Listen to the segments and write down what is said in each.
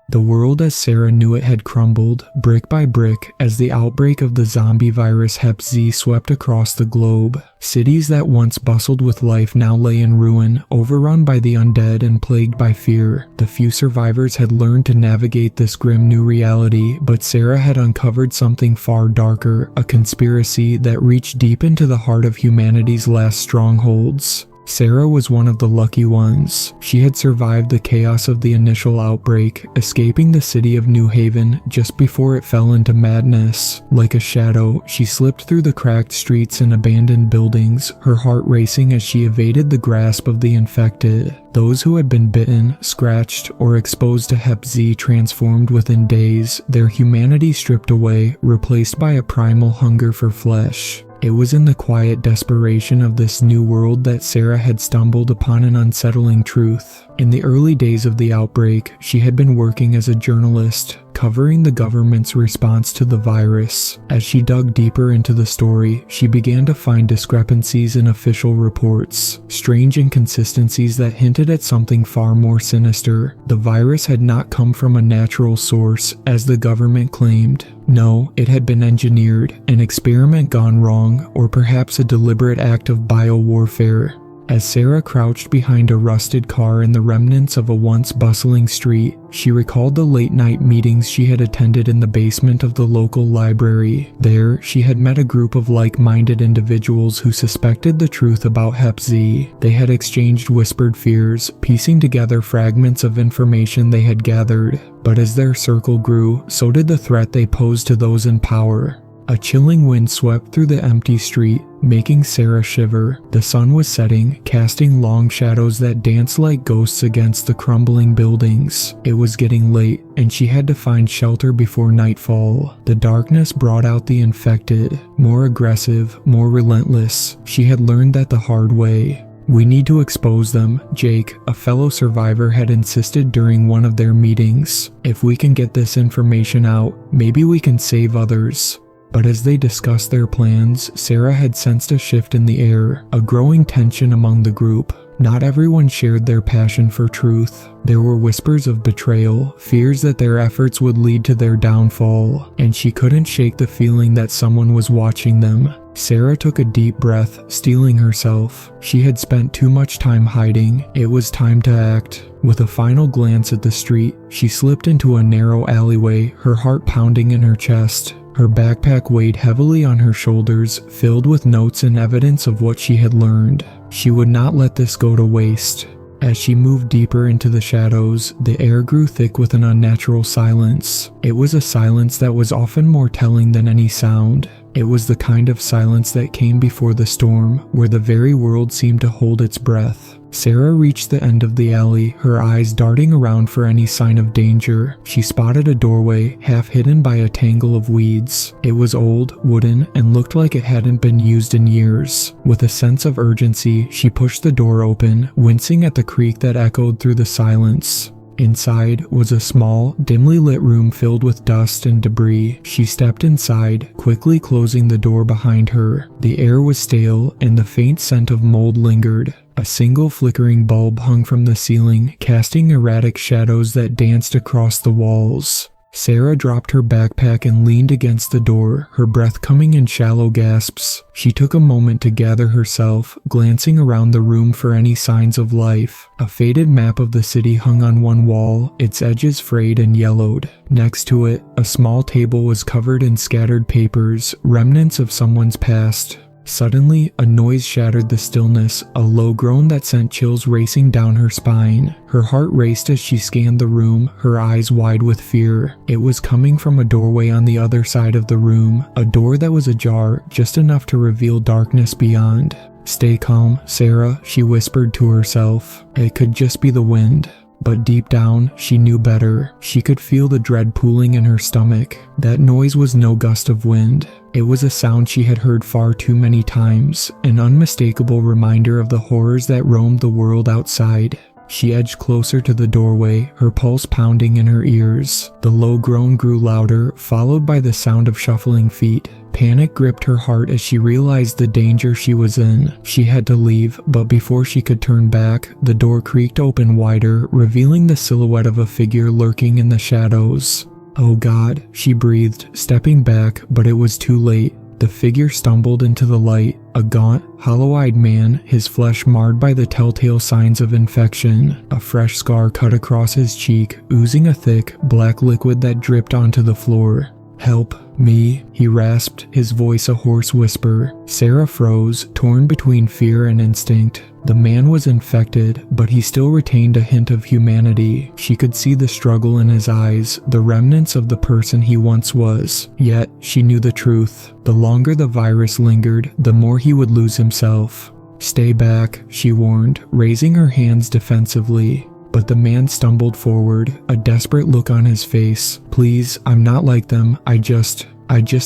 The world as Sarah knew it had crumbled, brick by brick, as the outbreak of the zombie virus Hep-Z swept across the globe. Cities that once bustled with life now lay in ruin, overrun by the undead and plagued by fear. The few survivors had learned to navigate this grim new reality, but Sarah had uncovered something far darker, a conspiracy that reached deep into the heart of humanity's last strongholds. Sarah was one of the lucky ones. She had survived the chaos of the initial outbreak, escaping the city of New Haven just before it fell into madness. Like a shadow, she slipped through the cracked streets and abandoned buildings, her heart racing as she evaded the grasp of the infected. Those who had been bitten, scratched, or exposed to Hep-Z transformed within days, their humanity stripped away, replaced by a primal hunger for flesh. It was in the quiet desperation of this new world that Sarah had stumbled upon an unsettling truth. In the early days of the outbreak, she had been working as a journalist, covering the government's response to the virus. As she dug deeper into the story, she began to find discrepancies in official reports, strange inconsistencies that hinted at something far more sinister. The virus had not come from a natural source, as the government claimed. No, it had been engineered, an experiment gone wrong, or perhaps a deliberate act of biowarfare. As Sarah crouched behind a rusted car in the remnants of a once bustling street, she recalled the late-night meetings she had attended in the basement of the local library. There, she had met a group of like-minded individuals who suspected the truth about Hep-Z. They had exchanged whispered fears, piecing together fragments of information they had gathered. But as their circle grew, so did the threat they posed to those in power. A chilling wind swept through the empty street, making Sarah shiver. The sun was setting, casting long shadows that danced like ghosts against the crumbling buildings. It was getting late, and she had to find shelter before nightfall. The darkness brought out the infected, more aggressive, more relentless. She had learned that the hard way. "We need to expose them," Jake, a fellow survivor, had insisted during one of their meetings. "If we can get this information out, maybe we can save others." But as they discussed their plans, Sarah had sensed a shift in the air, a growing tension among the group. Not everyone shared their passion for truth. There were whispers of betrayal, fears that their efforts would lead to their downfall, and she couldn't shake the feeling that someone was watching them. Sarah took a deep breath, steeling herself. She had spent too much time hiding. It was time to act. With a final glance at the street, she slipped into a narrow alleyway, her heart pounding in her chest. Her backpack weighed heavily on her shoulders, filled with notes and evidence of what she had learned. She would not let this go to waste. As she moved deeper into the shadows, the air grew thick with an unnatural silence. It was a silence that was often more telling than any sound. It was the kind of silence that came before the storm, where the very world seemed to hold its breath. Sarah reached the end of the alley, her eyes darting around for any sign of danger. She spotted a doorway, half hidden by a tangle of weeds. It was old, wooden, and looked like it hadn't been used in years. With a sense of urgency, she pushed the door open, wincing at the creak that echoed through the silence. Inside was a small, dimly lit room filled with dust and debris. She stepped inside, quickly closing the door behind her. The air was stale, and the faint scent of mold lingered. A single flickering bulb hung from the ceiling, casting erratic shadows that danced across the walls. Sarah dropped her backpack and leaned against the door, her breath coming in shallow gasps. She took a moment to gather herself, glancing around the room for any signs of life. A faded map of the city hung on one wall, its edges frayed and yellowed. Next to it, a small table was covered in scattered papers, remnants of someone's past. Suddenly, a noise shattered the stillness, a low groan that sent chills racing down her spine. Her heart raced as she scanned the room, her eyes wide with fear. It was coming from a doorway on the other side of the room, a door that was ajar, just enough to reveal darkness beyond. "Stay calm, Sarah," she whispered to herself. It could just be the wind. But deep down, she knew better. She could feel the dread pooling in her stomach. That noise was no gust of wind. It was a sound she had heard far too many times, an unmistakable reminder of the horrors that roamed the world outside. She edged closer to the doorway, her pulse pounding in her ears. The low groan grew louder, followed by the sound of shuffling feet. Panic gripped her heart as she realized the danger she was in. She had to leave, but before she could turn back, the door creaked open wider, revealing the silhouette of a figure lurking in the shadows. "Oh God," she breathed, stepping back, but it was too late. The figure stumbled into the light, a gaunt, hollow-eyed man, his flesh marred by the telltale signs of infection. A fresh scar cut across his cheek, oozing a thick, black liquid that dripped onto the floor. "Help me," he rasped, his voice a hoarse whisper. Sarah froze, torn between fear and instinct. The man was infected, but he still retained a hint of humanity. She could see the struggle in his eyes, the remnants of the person he once was. Yet, she knew the truth. The longer the virus lingered, the more he would lose himself. "Stay back," she warned, raising her hands defensively. But the man stumbled forward, a desperate look on his face. "Please, I'm not like them. I just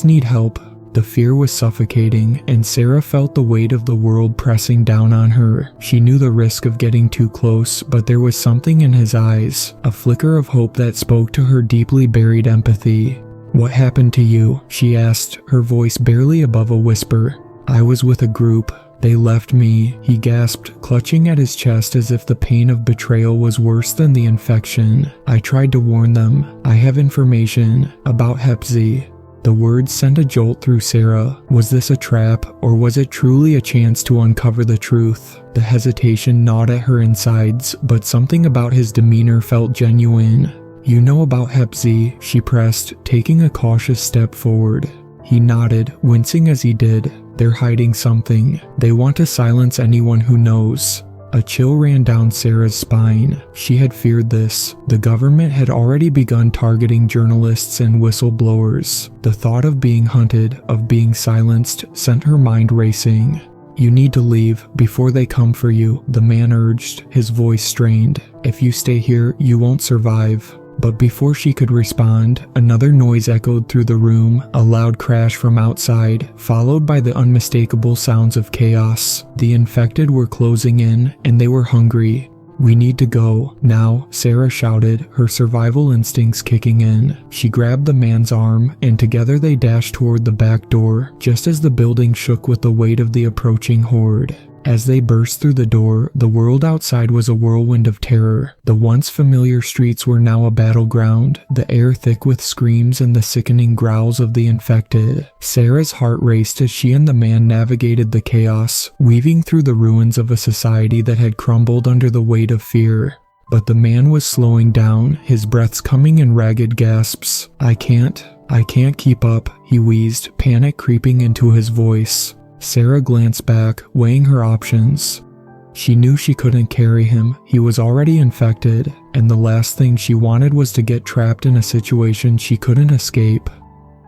need help." The fear was suffocating, and Sarah felt the weight of the world pressing down on her. She knew the risk of getting too close, but there was something in his eyes, a flicker of hope that spoke to her deeply buried empathy. "What happened to you?" she asked, her voice barely above a whisper. "I was with a group. They left me," he gasped, clutching at his chest as if the pain of betrayal was worse than the infection. "I tried to warn them. I have information about Hep-Z." The words sent a jolt through Sarah. Was this a trap, or was it truly a chance to uncover the truth? The hesitation gnawed at her insides, but something about his demeanor felt genuine. "You know about Hep-Z?" she pressed, taking a cautious step forward. He nodded, wincing as he did. "They're hiding something. They want to silence anyone who knows." A chill ran down Sarah's spine. She had feared this. The government had already begun targeting journalists and whistleblowers. The thought of being hunted, of being silenced, sent her mind racing. "You need to leave before they come for you," the man urged, his voice strained. "If you stay here, you won't survive." But before she could respond, another noise echoed through the room, a loud crash from outside, followed by the unmistakable sounds of chaos. The infected were closing in, and they were hungry. "We need to go, now," Sarah shouted, her survival instincts kicking in. She grabbed the man's arm, and together they dashed toward the back door, just as the building shook with the weight of the approaching horde. As they burst through the door, the world outside was a whirlwind of terror. The once familiar streets were now a battleground, the air thick with screams and the sickening growls of the infected. Sarah's heart raced as she and the man navigated the chaos, weaving through the ruins of a society that had crumbled under the weight of fear. But the man was slowing down, his breaths coming in ragged gasps. I can't keep up," he wheezed, panic creeping into his voice. Sarah glanced back, weighing her options. She knew she couldn't carry him. He was already infected, and the last thing she wanted was to get trapped in a situation she couldn't escape.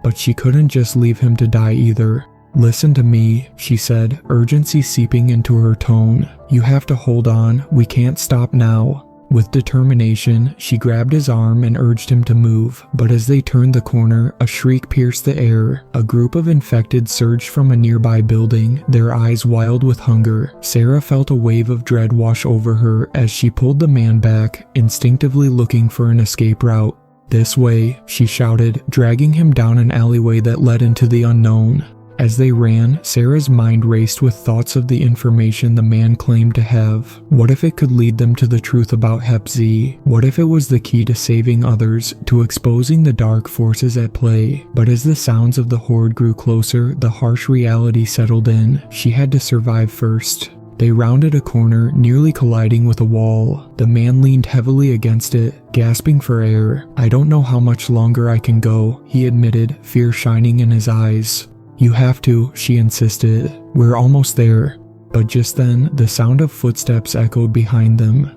But she couldn't just leave him to die either. "Listen to me," she said, urgency seeping into her tone. "You have to hold on. We can't stop now." With determination, she grabbed his arm and urged him to move, but as they turned the corner, a shriek pierced the air. A group of infected surged from a nearby building, their eyes wild with hunger. Sarah felt a wave of dread wash over her as she pulled the man back, instinctively looking for an escape route. "This way," she shouted, dragging him down an alleyway that led into the unknown. As they ran, Sarah's mind raced with thoughts of the information the man claimed to have. What if it could lead them to the truth about Hep-Z? What if it was the key to saving others, to exposing the dark forces at play? But as the sounds of the horde grew closer, the harsh reality settled in. She had to survive first. They rounded a corner, nearly colliding with a wall. The man leaned heavily against it, gasping for air. "I don't know how much longer I can go," he admitted, fear shining in his eyes. "You have to," she insisted. "We're almost there." But just then, the sound of footsteps echoed behind them.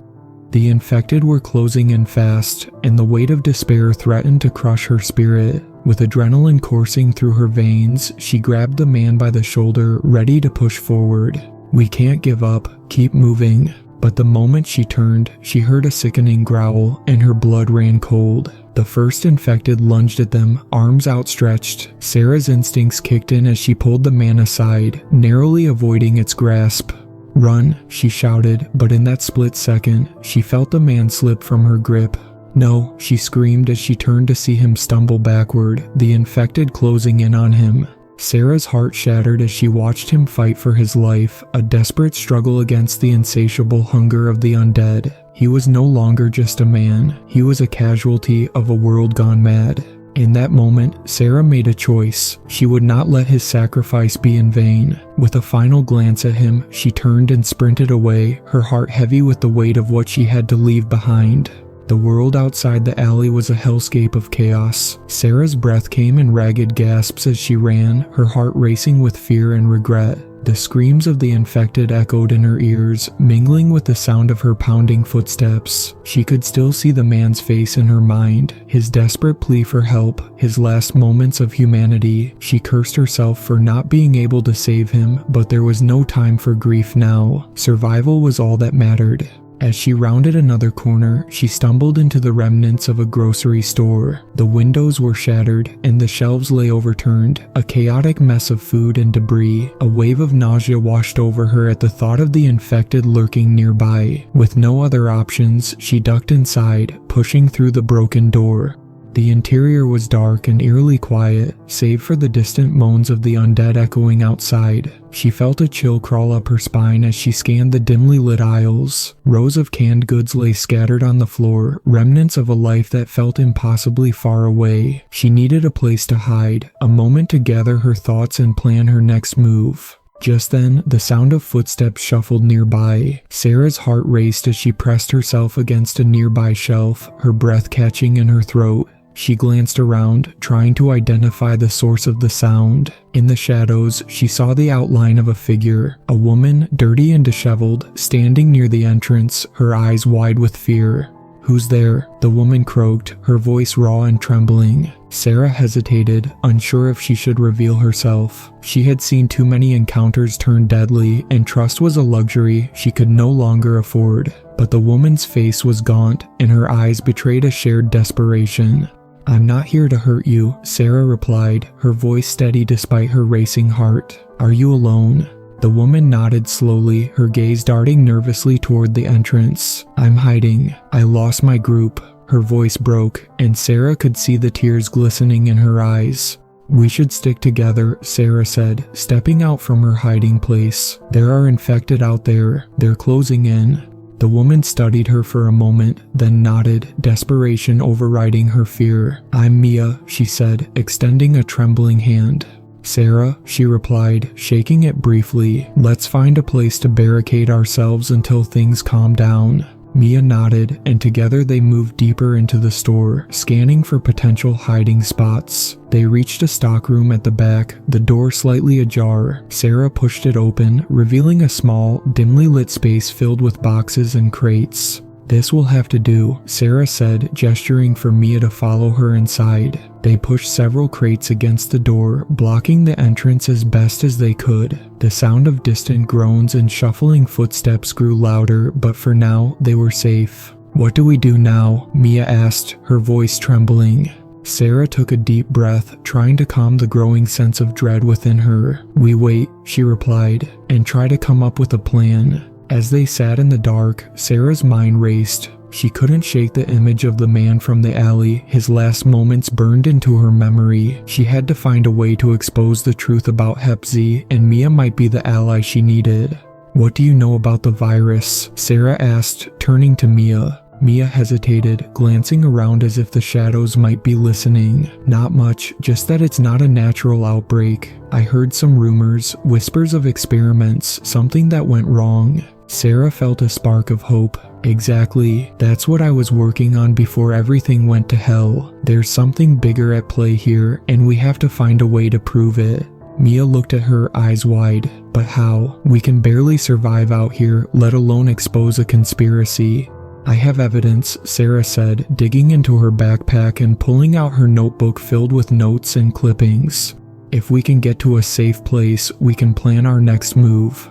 The infected were closing in fast, and the weight of despair threatened to crush her spirit. With adrenaline coursing through her veins, she grabbed the man by the shoulder, ready to push forward. "We can't give up. Keep moving." But the moment she turned, she heard a sickening growl, and her blood ran cold. The first infected lunged at them, arms outstretched. Sarah's instincts kicked in as she pulled the man aside, narrowly avoiding its grasp. "Run," she shouted, but in that split second, she felt the man slip from her grip. "No," she screamed as she turned to see him stumble backward, the infected closing in on him. Sarah's heart shattered as she watched him fight for his life, a desperate struggle against the insatiable hunger of the undead. He was no longer just a man, he was a casualty of a world gone mad. In that moment, Sarah made a choice. She would not let his sacrifice be in vain. With a final glance at him, she turned and sprinted away, her heart heavy with the weight of what she had to leave behind. The world outside the alley was a hellscape of chaos. Sarah's breath came in ragged gasps as she ran, her heart racing with fear and regret. The screams of the infected echoed in her ears, mingling with the sound of her pounding footsteps. She could still see the man's face in her mind, his desperate plea for help, his last moments of humanity. She cursed herself for not being able to save him, but there was no time for grief now. Survival was all that mattered. As she rounded another corner, she stumbled into the remnants of a grocery store. The windows were shattered, and the shelves lay overturned, a chaotic mess of food and debris. A wave of nausea washed over her at the thought of the infected lurking nearby. With no other options, she ducked inside, pushing through the broken door. The interior was dark and eerily quiet, save for the distant moans of the undead echoing outside. She felt a chill crawl up her spine as she scanned the dimly lit aisles. Rows of canned goods lay scattered on the floor, remnants of a life that felt impossibly far away. She needed a place to hide, a moment to gather her thoughts and plan her next move. Just then, the sound of footsteps shuffled nearby. Sarah's heart raced as she pressed herself against a nearby shelf, her breath catching in her throat. She glanced around, trying to identify the source of the sound. In the shadows, she saw the outline of a figure, a woman, dirty and disheveled, standing near the entrance, her eyes wide with fear. "Who's there?" the woman croaked, her voice raw and trembling. Sarah hesitated, unsure if she should reveal herself. She had seen too many encounters turn deadly, and trust was a luxury she could no longer afford. But the woman's face was gaunt, and her eyes betrayed a shared desperation. "I'm not here to hurt you," Sarah replied, her voice steady despite her racing heart. "Are you alone?" The woman nodded slowly, her gaze darting nervously toward the entrance. "I'm hiding. I lost my group." Her voice broke, and Sarah could see the tears glistening in her eyes. "We should stick together," Sarah said, stepping out from her hiding place. "There are infected out there. They're closing in." The woman studied her for a moment, then nodded, desperation overriding her fear. "I'm Mia," she said, extending a trembling hand. "Sarah," she replied, shaking it briefly. "Let's find a place to barricade ourselves until things calm down." Mia nodded, and together they moved deeper into the store, scanning for potential hiding spots. They reached a stockroom at the back, the door slightly ajar. Sarah pushed it open, revealing a small, dimly lit space filled with boxes and crates. "This will have to do," Sarah said, gesturing for Mia to follow her inside. They pushed several crates against the door, blocking the entrance as best as they could. The sound of distant groans and shuffling footsteps grew louder, but for now, they were safe. "What do we do now?" Mia asked, her voice trembling. Sarah took a deep breath, trying to calm the growing sense of dread within her. "We wait," she replied, "and try to come up with a plan." As they sat in the dark, Sarah's mind raced. She couldn't shake the image of the man from the alley, his last moments burned into her memory. She had to find a way to expose the truth about Hep-Z, and Mia might be the ally she needed. "What do you know about the virus?" Sarah asked, turning to Mia. Mia hesitated, glancing around as if the shadows might be listening. "Not much, just that it's not a natural outbreak. I heard some rumors, whispers of experiments, something that went wrong." Sarah felt a spark of hope. "Exactly. That's what I was working on before everything went to hell. There's something bigger at play here, and we have to find a way to prove it." Mia looked at her, eyes wide. "But how? We can barely survive out here, let alone expose a conspiracy." "I have evidence," Sarah said, digging into her backpack and pulling out her notebook filled with notes and clippings. "If we can get to a safe place, we can plan our next move."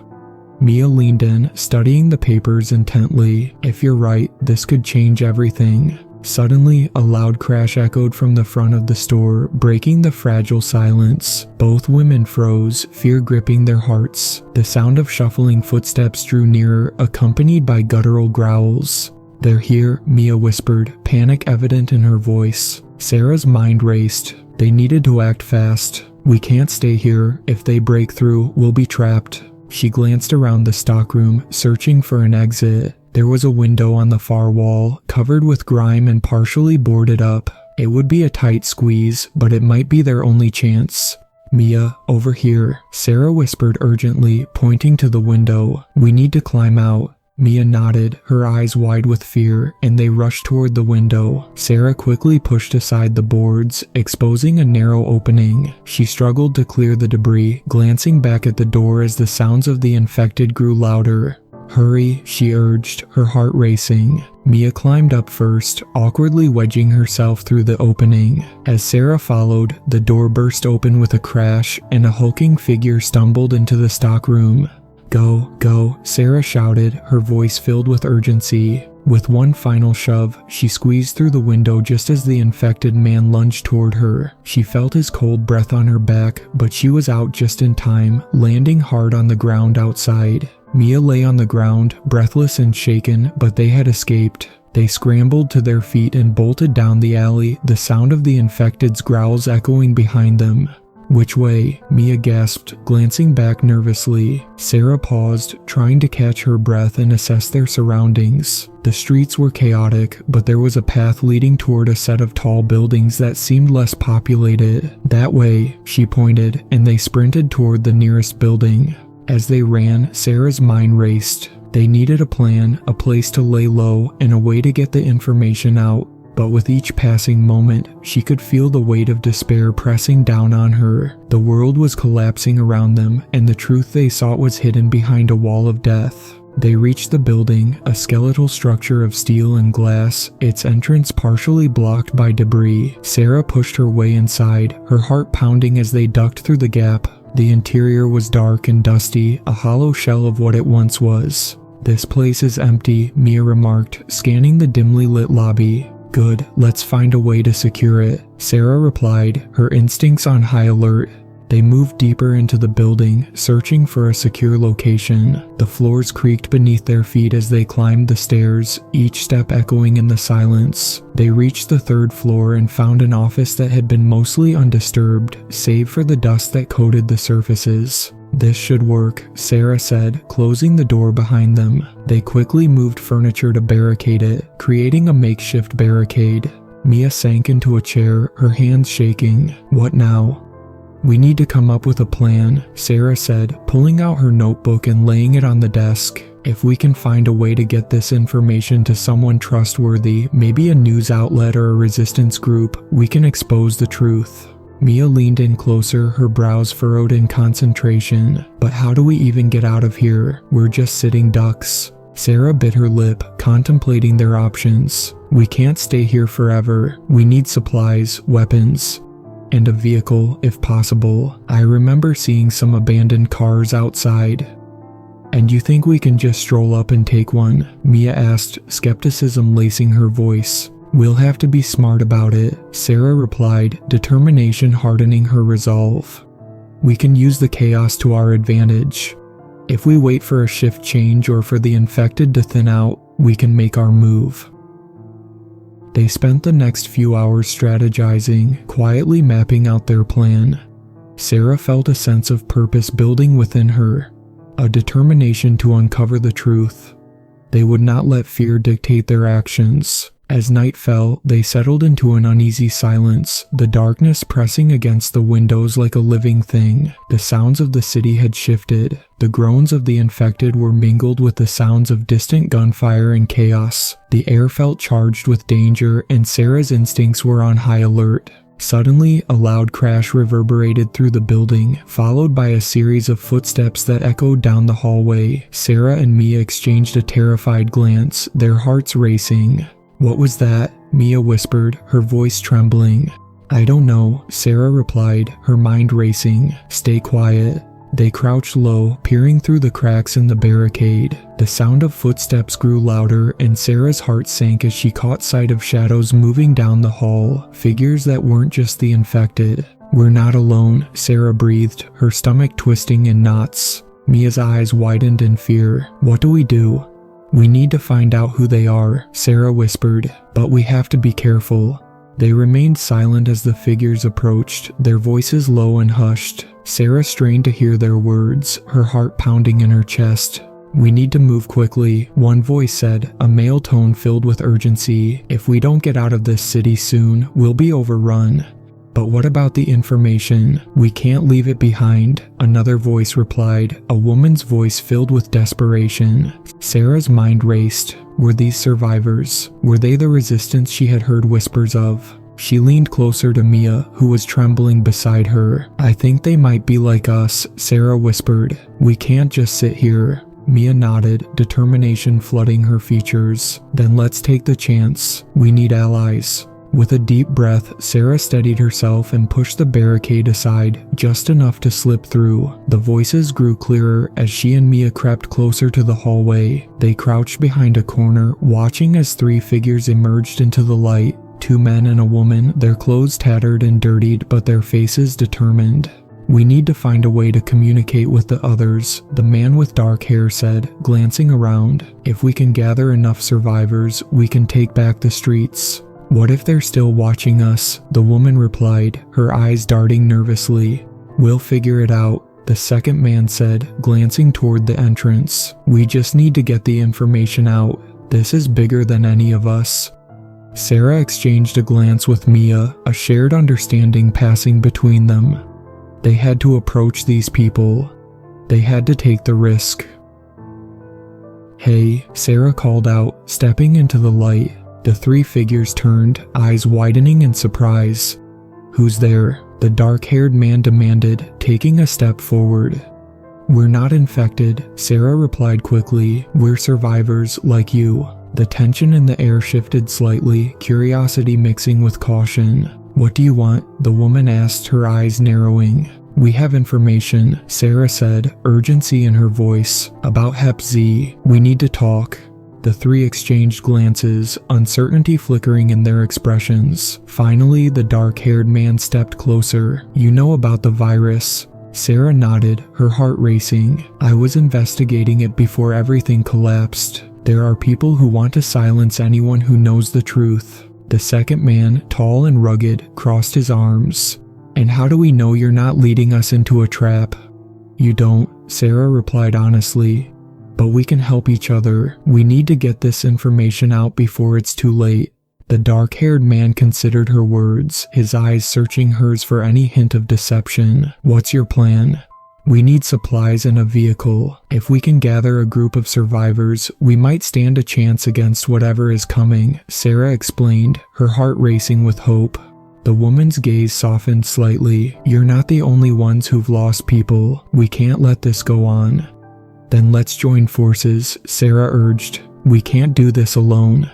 Mia leaned in, studying the papers intently. "If you're right, this could change everything." Suddenly, a loud crash echoed from the front of the store, breaking the fragile silence. Both women froze, fear gripping their hearts. The sound of shuffling footsteps drew nearer, accompanied by guttural growls. "They're here," Mia whispered, panic evident in her voice. Sarah's mind raced. They needed to act fast. "We can't stay here. If they break through, we'll be trapped." She glanced around the stockroom, searching for an exit. There was a window on the far wall, covered with grime and partially boarded up. It would be a tight squeeze, but it might be their only chance. "Mia, over here," Sarah whispered urgently, pointing to the window. "We need to climb out." Mia nodded, her eyes wide with fear, and they rushed toward the window. Sarah quickly pushed aside the boards, exposing a narrow opening. She struggled to clear the debris, glancing back at the door as the sounds of the infected grew louder. "Hurry," she urged, her heart racing. Mia climbed up first, awkwardly wedging herself through the opening. As Sarah followed, the door burst open with a crash, and a hulking figure stumbled into the stockroom. "Go, go," Sarah shouted, her voice filled with urgency. With one final shove, she squeezed through the window just as the infected man lunged toward her. She felt his cold breath on her back, but she was out just in time, landing hard on the ground outside. Mia lay on the ground, breathless and shaken, but they had escaped. They scrambled to their feet and bolted down the alley, the sound of the infected's growls echoing behind them. "Which way?" Mia gasped, glancing back nervously. Sarah paused, trying to catch her breath and assess their surroundings. The streets were chaotic, but there was a path leading toward a set of tall buildings that seemed less populated. "That way," she pointed, and they sprinted toward the nearest building. As they ran, Sarah's mind raced. They needed a plan, a place to lay low, and a way to get the information out. But with each passing moment, she could feel the weight of despair pressing down on her. The world was collapsing around them, and the truth they sought was hidden behind a wall of death. They reached the building, a skeletal structure of steel and glass, its entrance partially blocked by debris. Sarah pushed her way inside, her heart pounding as they ducked through the gap. The interior was dark and dusty, a hollow shell of what it once was. "This place is empty," Mia remarked, scanning the dimly lit lobby. "Good, let's find a way to secure it," Sarah replied, her instincts on high alert. They moved deeper into the building, searching for a secure location. The floors creaked beneath their feet as they climbed the stairs, each step echoing in the silence. They reached the third floor and found an office that had been mostly undisturbed, save for the dust that coated the surfaces. "This should work," Sarah said, closing the door behind them. They quickly moved furniture to barricade it, creating a makeshift barricade. Mia sank into a chair, her hands shaking. "What now?" "We need to come up with a plan," Sarah said, pulling out her notebook and laying it on the desk. "If we can find a way to get this information to someone trustworthy, maybe a news outlet or a resistance group, we can expose the truth." Mia leaned in closer, her brows furrowed in concentration. "But how do we even get out of here? We're just sitting ducks." Sarah bit her lip, contemplating their options. "We can't stay here forever. We need supplies, weapons, and a vehicle, if possible. I remember seeing some abandoned cars outside." "And you think we can just stroll up and take one?" Mia asked, skepticism lacing her voice. "We'll have to be smart about it," Sarah replied, determination hardening her resolve. "We can use the chaos to our advantage. If we wait for a shift change or for the infected to thin out, we can make our move." They spent the next few hours strategizing, quietly mapping out their plan. Sarah felt a sense of purpose building within her, a determination to uncover the truth. They would not let fear dictate their actions. As night fell, they settled into an uneasy silence, the darkness pressing against the windows like a living thing. The sounds of the city had shifted. The groans of the infected were mingled with the sounds of distant gunfire and chaos. The air felt charged with danger, and Sarah's instincts were on high alert. Suddenly, a loud crash reverberated through the building, followed by a series of footsteps that echoed down the hallway. Sarah and Mia exchanged a terrified glance, their hearts racing. "What was that?" Mia whispered, her voice trembling. "I don't know," Sarah replied, her mind racing. "Stay quiet." They crouched low, peering through the cracks in the barricade. The sound of footsteps grew louder, and Sarah's heart sank as she caught sight of shadows moving down the hall, figures that weren't just the infected. "We're not alone," Sarah breathed, her stomach twisting in knots. Mia's eyes widened in fear. "What do we do?" "We need to find out who they are," Sarah whispered, "but we have to be careful." They remained silent as the figures approached, their voices low and hushed. Sarah strained to hear their words, her heart pounding in her chest. "We need to move quickly," one voice said, a male tone filled with urgency. "If we don't get out of this city soon, we'll be overrun." "But what about the information? We can't leave it behind," another voice replied, a woman's voice filled with desperation. Sarah's mind raced. Were these survivors? Were they the resistance she had heard whispers of? She leaned closer to Mia, who was trembling beside her. "I think they might be like us," Sarah whispered. "We can't just sit here." Mia nodded, determination flooding her features. "Then let's take the chance. We need allies." With a deep breath, Sarah steadied herself and pushed the barricade aside, just enough to slip through. The voices grew clearer as she and Mia crept closer to the hallway. They crouched behind a corner, watching as three figures emerged into the light. Two men and a woman, their clothes tattered and dirtied, but their faces determined. "We need to find a way to communicate with the others," the man with dark hair said, glancing around. "If we can gather enough survivors, we can take back the streets." "What if they're still watching us?" the woman replied, her eyes darting nervously. "We'll figure it out," the second man said, glancing toward the entrance. "We just need to get the information out. This is bigger than any of us." Sarah exchanged a glance with Mia, a shared understanding passing between them. They had to approach these people. They had to take the risk. "Hey," Sarah called out, stepping into the light. The three figures turned, eyes widening in surprise. "Who's there?" the dark-haired man demanded, taking a step forward. "We're not infected," Sarah replied quickly. "We're survivors, like you." The tension in the air shifted slightly, curiosity mixing with caution. "What do you want?" the woman asked, her eyes narrowing. "We have information," Sarah said, urgency in her voice. "About Hep-Z. We need to talk." The three exchanged glances, uncertainty flickering in their expressions. Finally, the dark-haired man stepped closer. "You know about the virus?" Sarah nodded, her heart racing. "I was investigating it before everything collapsed. There are people who want to silence anyone who knows the truth." The second man, tall and rugged, crossed his arms. "And how do we know you're not leading us into a trap?" "You don't," Sarah replied honestly. "But we can help each other. We need to get this information out before it's too late." The dark-haired man considered her words, his eyes searching hers for any hint of deception. "What's your plan?" "We need supplies and a vehicle. If we can gather a group of survivors, we might stand a chance against whatever is coming," Sarah explained, her heart racing with hope. The woman's gaze softened slightly. "You're not the only ones who've lost people. We can't let this go on." "Then let's join forces," Sarah urged. "We can't do this alone."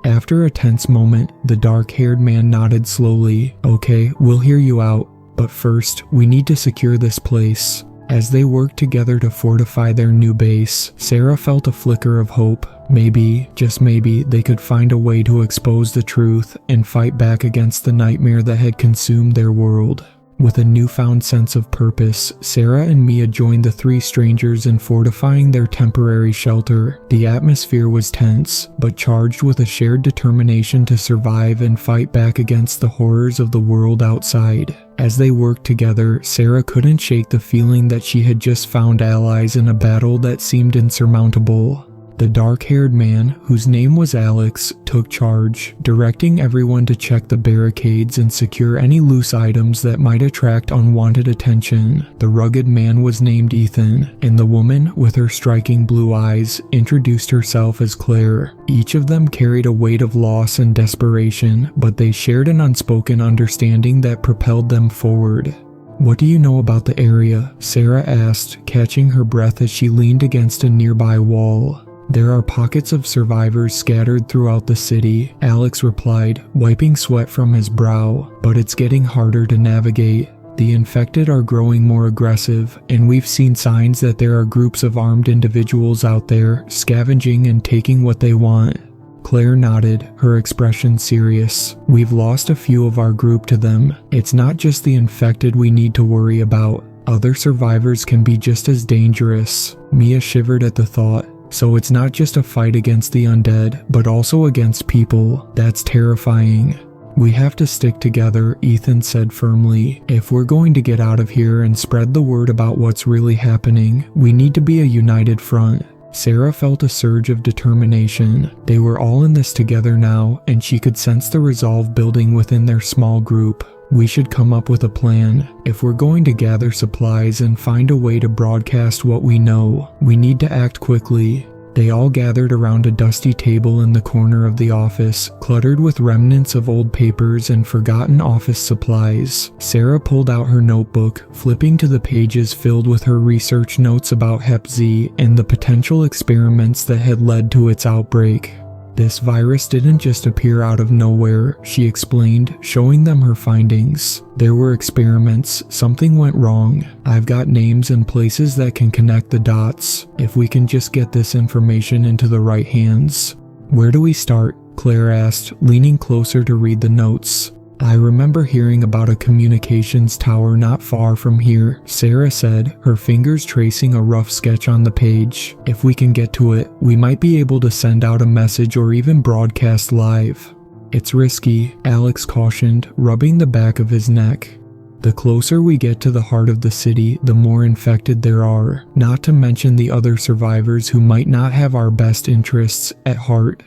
After a tense moment, the dark-haired man nodded slowly. "Okay, we'll hear you out. But first, we need to secure this place." As they worked together to fortify their new base, Sarah felt a flicker of hope. Maybe, just maybe, they could find a way to expose the truth and fight back against the nightmare that had consumed their world. With a newfound sense of purpose, Sarah and Mia joined the three strangers in fortifying their temporary shelter. The atmosphere was tense, but charged with a shared determination to survive and fight back against the horrors of the world outside. As they worked together, Sarah couldn't shake the feeling that she had just found allies in a battle that seemed insurmountable. The dark-haired man, whose name was Alex, took charge, directing everyone to check the barricades and secure any loose items that might attract unwanted attention. The rugged man was named Ethan, and the woman, with her striking blue eyes, introduced herself as Claire. Each of them carried a weight of loss and desperation, but they shared an unspoken understanding that propelled them forward. "What do you know about the area?" Sarah asked, catching her breath as she leaned against a nearby wall. "There are pockets of survivors scattered throughout the city," Alex replied, wiping sweat from his brow, "but it's getting harder to navigate. The infected are growing more aggressive, and we've seen signs that there are groups of armed individuals out there scavenging and taking what they want. Claire nodded, her expression serious. We've lost a few of our group to them. It's not just the infected we need to worry about. Other survivors can be just as dangerous. Mia shivered at the thought. So it's not just a fight against the undead, but also against people. That's terrifying. We have to stick together, Ethan said firmly. If we're going to get out of here and spread the word about what's really happening, we need to be a united front. Sarah felt a surge of determination. They were all in this together now, and she could sense the resolve building within their small group. We should come up with a plan. If we're going to gather supplies and find a way to broadcast what we know, we need to act quickly. They all gathered around a dusty table in the corner of the office, cluttered with remnants of old papers and forgotten office supplies. Sarah pulled out her notebook, flipping to the pages filled with her research notes about Hep-Z and the potential experiments that had led to its outbreak. This virus didn't just appear out of nowhere, she explained, showing them her findings. There were experiments, something went wrong. I've got names and places that can connect the dots, if we can just get this information into the right hands. Where do we start? Claire asked, leaning closer to read the notes. I remember hearing about a communications tower not far from here, Sarah said, her fingers tracing a rough sketch on the page. If we can get to it, we might be able to send out a message or even broadcast live. It's risky, Alex cautioned, rubbing the back of his neck. The closer we get to the heart of the city, the more infected there are, not to mention the other survivors who might not have our best interests at heart.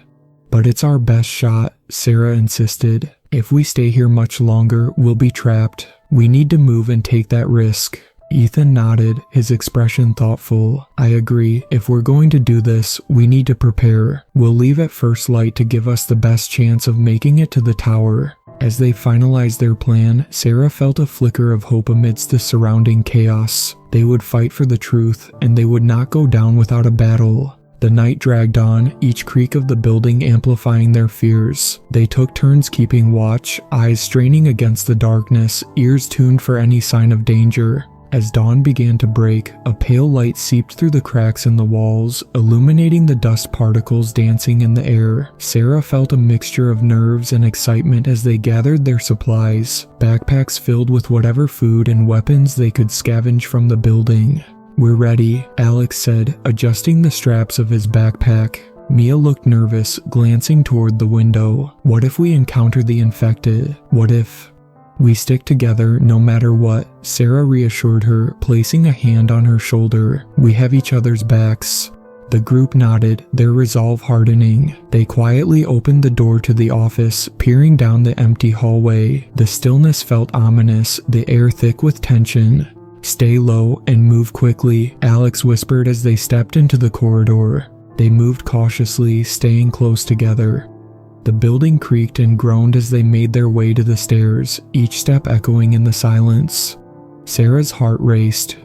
But it's our best shot, Sarah insisted. If we stay here much longer, we'll be trapped. We need to move and take that risk. Ethan nodded, his expression thoughtful. I agree. If we're going to do this, we need to prepare. We'll leave at first light to give us the best chance of making it to the tower. As they finalized their plan, Sarah felt a flicker of hope amidst the surrounding chaos. They would fight for the truth, and they would not go down without a battle. The night dragged on, each creak of the building amplifying their fears. They took turns keeping watch, eyes straining against the darkness, ears tuned for any sign of danger. As dawn began to break, a pale light seeped through the cracks in the walls, illuminating the dust particles dancing in the air. Sarah felt a mixture of nerves and excitement as they gathered their supplies, backpacks filled with whatever food and weapons they could scavenge from the building. We're ready, Alex said, adjusting the straps of his backpack. Mia looked nervous, glancing toward the window. What if we encounter the infected? What if... We stick together no matter what, Sarah reassured her, placing a hand on her shoulder. We have each other's backs. The group nodded, their resolve hardening. They quietly opened the door to the office, peering down the empty hallway. The stillness felt ominous, the air thick with tension. Stay low and move quickly, Alex whispered as they stepped into the corridor. They moved cautiously, staying close together. The building creaked and groaned as they made their way to the stairs, each step echoing in the silence. Sarah's heart raced.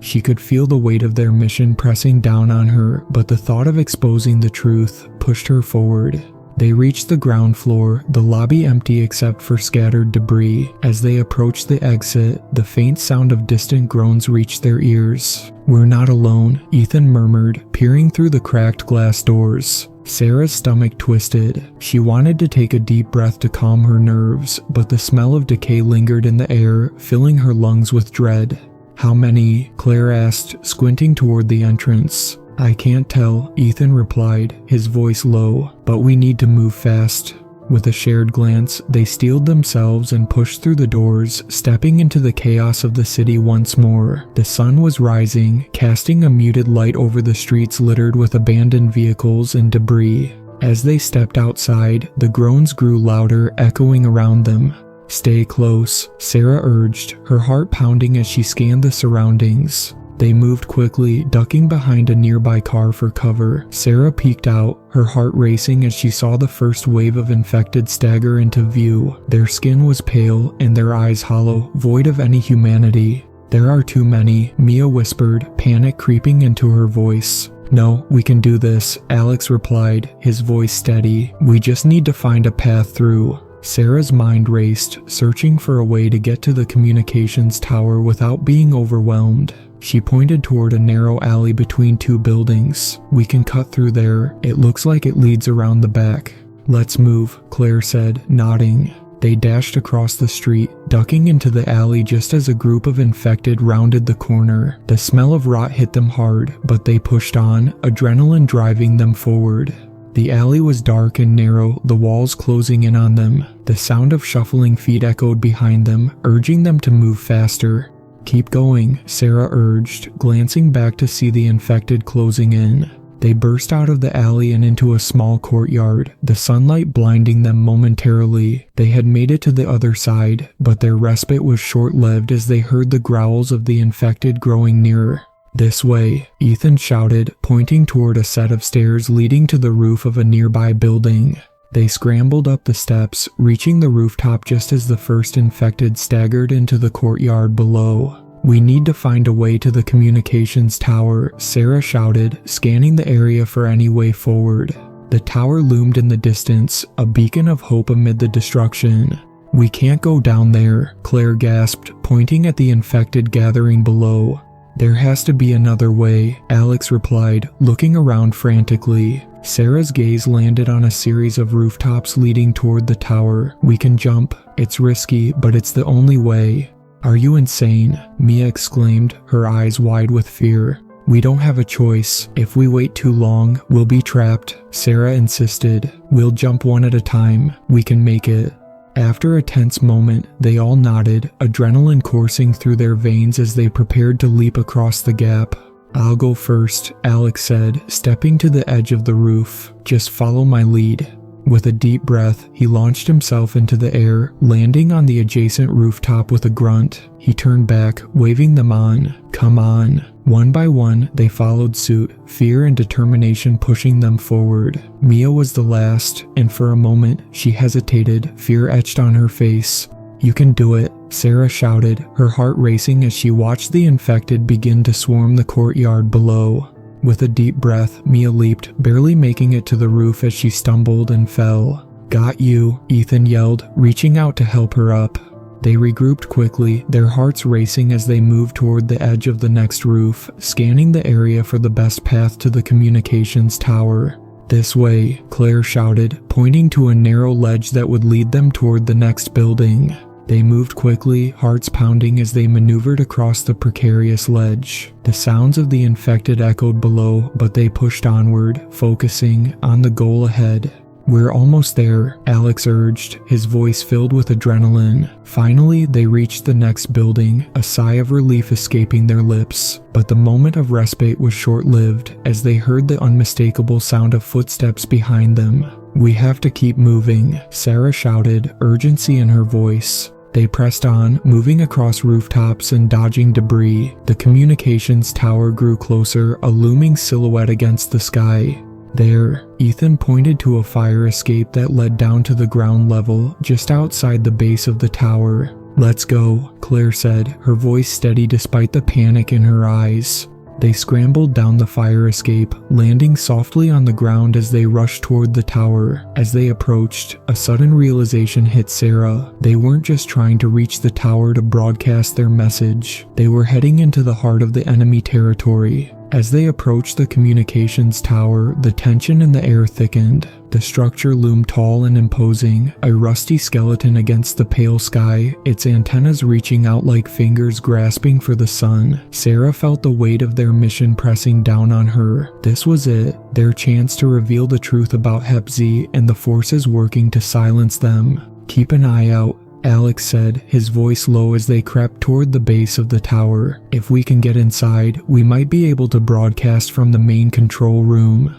She could feel the weight of their mission pressing down on her, but the thought of exposing the truth pushed her forward. They reached the ground floor, the lobby empty except for scattered debris. As they approached the exit, the faint sound of distant groans reached their ears. We're not alone, Ethan murmured, peering through the cracked glass doors. Sarah's stomach twisted. She wanted to take a deep breath to calm her nerves, but the smell of decay lingered in the air, filling her lungs with dread. How many? Claire asked, squinting toward the entrance. I can't tell, Ethan replied, his voice low, but we need to move fast. With a shared glance, they steeled themselves and pushed through the doors, stepping into the chaos of the city once more. The sun was rising, casting a muted light over the streets littered with abandoned vehicles and debris. As they stepped outside, the groans grew louder, echoing around them. Stay close, Sarah urged, her heart pounding as she scanned the surroundings. They moved quickly, ducking behind a nearby car for cover. Sarah peeked out, her heart racing as she saw the first wave of infected stagger into view. Their skin was pale and their eyes hollow, void of any humanity. There are too many, Mia whispered, panic creeping into her voice. No, we can do this, Alex replied, his voice steady. We just need to find a path through. Sarah's mind raced, searching for a way to get to the communications tower without being overwhelmed. She pointed toward a narrow alley between two buildings. "We can cut through there. It looks like it leads around the back." "Let's move," Claire said, nodding. They dashed across the street, ducking into the alley just as a group of infected rounded the corner. The smell of rot hit them hard, but they pushed on, adrenaline driving them forward. The alley was dark and narrow, the walls closing in on them. The sound of shuffling feet echoed behind them, urging them to move faster. "Keep going," Sarah urged, glancing back to see the infected closing in. They burst out of the alley and into a small courtyard, the sunlight blinding them momentarily. They had made it to the other side, but their respite was short-lived as they heard the growls of the infected growing nearer. "This way," Ethan shouted, pointing toward a set of stairs leading to the roof of a nearby building. They scrambled up the steps, reaching the rooftop just as the first infected staggered into the courtyard below. "We need to find a way to the communications tower," Sarah shouted, scanning the area for any way forward. The tower loomed in the distance, a beacon of hope amid the destruction. "We can't go down there," Claire gasped, pointing at the infected gathering below. "There has to be another way," Alex replied, looking around frantically. Sarah's gaze landed on a series of rooftops leading toward the tower. "We can jump. It's risky, but it's the only way." "Are you insane?" Mia exclaimed, her eyes wide with fear. "We don't have a choice. If we wait too long, we'll be trapped," Sarah insisted. "We'll jump one at a time. We can make it." After a tense moment, they all nodded, adrenaline coursing through their veins as they prepared to leap across the gap. "I'll go first," Alex said, stepping to the edge of the roof. "Just follow my lead." With a deep breath, he launched himself into the air, landing on the adjacent rooftop with a grunt. He turned back, waving them on. "Come on." One by one, they followed suit, fear and determination pushing them forward. Mia was the last, and for a moment, she hesitated, fear etched on her face. "You can do it," Sarah shouted, her heart racing as she watched the infected begin to swarm the courtyard below. With a deep breath, Mia leaped, barely making it to the roof as she stumbled and fell. "Got you," Ethan yelled, reaching out to help her up. They regrouped quickly, their hearts racing as they moved toward the edge of the next roof, scanning the area for the best path to the communications tower. "This way," Claire shouted, pointing to a narrow ledge that would lead them toward the next building. They moved quickly, hearts pounding as they maneuvered across the precarious ledge. The sounds of the infected echoed below, but they pushed onward, focusing on the goal ahead. "We're almost there," Alex urged, his voice filled with adrenaline. Finally, they reached the next building, a sigh of relief escaping their lips. But the moment of respite was short-lived, as they heard the unmistakable sound of footsteps behind them. "We have to keep moving," Sarah shouted, urgency in her voice. They pressed on, moving across rooftops and dodging debris. The communications tower grew closer, a looming silhouette against the sky. "There," Ethan pointed to a fire escape that led down to the ground level, just outside the base of the tower. "Let's go," Claire said, her voice steady despite the panic in her eyes. They scrambled down the fire escape, landing softly on the ground as they rushed toward the tower. As they approached, a sudden realization hit Sarah. They weren't just trying to reach the tower to broadcast their message. They were heading into the heart of the enemy territory. As they approached the communications tower, the tension in the air thickened. The structure loomed tall and imposing, a rusty skeleton against the pale sky, its antennas reaching out like fingers grasping for the sun. Sarah felt the weight of their mission pressing down on her. This was it, their chance to reveal the truth about Hep-Z and the forces working to silence them. "Keep an eye out," Alex said, his voice low as they crept toward the base of the tower. "If we can get inside, we might be able to broadcast from the main control room."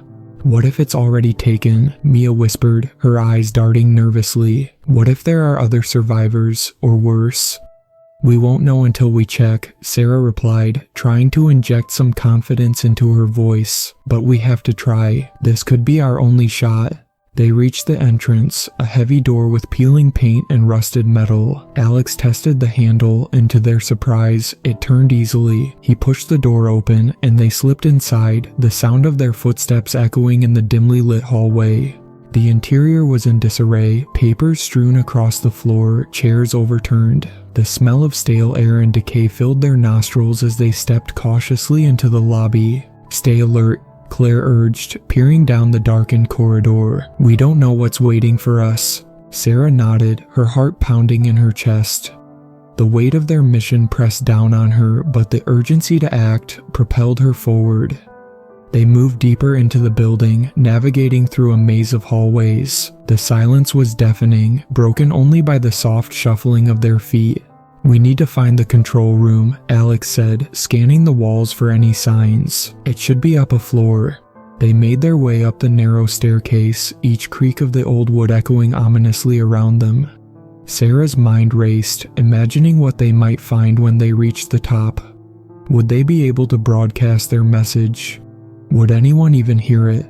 "What if it's already taken?" Mia whispered, her eyes darting nervously. "What if there are other survivors, or worse?" "We won't know until we check," Sarah replied, trying to inject some confidence into her voice. "But we have to try. This could be our only shot." They reached the entrance, a heavy door with peeling paint and rusted metal. Alex tested the handle, and to their surprise, it turned easily. He pushed the door open, and they slipped inside, the sound of their footsteps echoing in the dimly lit hallway. The interior was in disarray, papers strewn across the floor, chairs overturned. The smell of stale air and decay filled their nostrils as they stepped cautiously into the lobby. "Stay alert," Claire urged, peering down the darkened corridor. "We don't know what's waiting for us." Sarah nodded, her heart pounding in her chest. The weight of their mission pressed down on her, but the urgency to act propelled her forward. They moved deeper into the building, navigating through a maze of hallways. The silence was deafening, broken only by the soft shuffling of their feet. "We need to find the control room," Alex said, scanning the walls for any signs. "It should be up a floor." They made their way up the narrow staircase, each creak of the old wood echoing ominously around them. Sarah's mind raced, imagining what they might find when they reached the top. Would they be able to broadcast their message? Would anyone even hear it?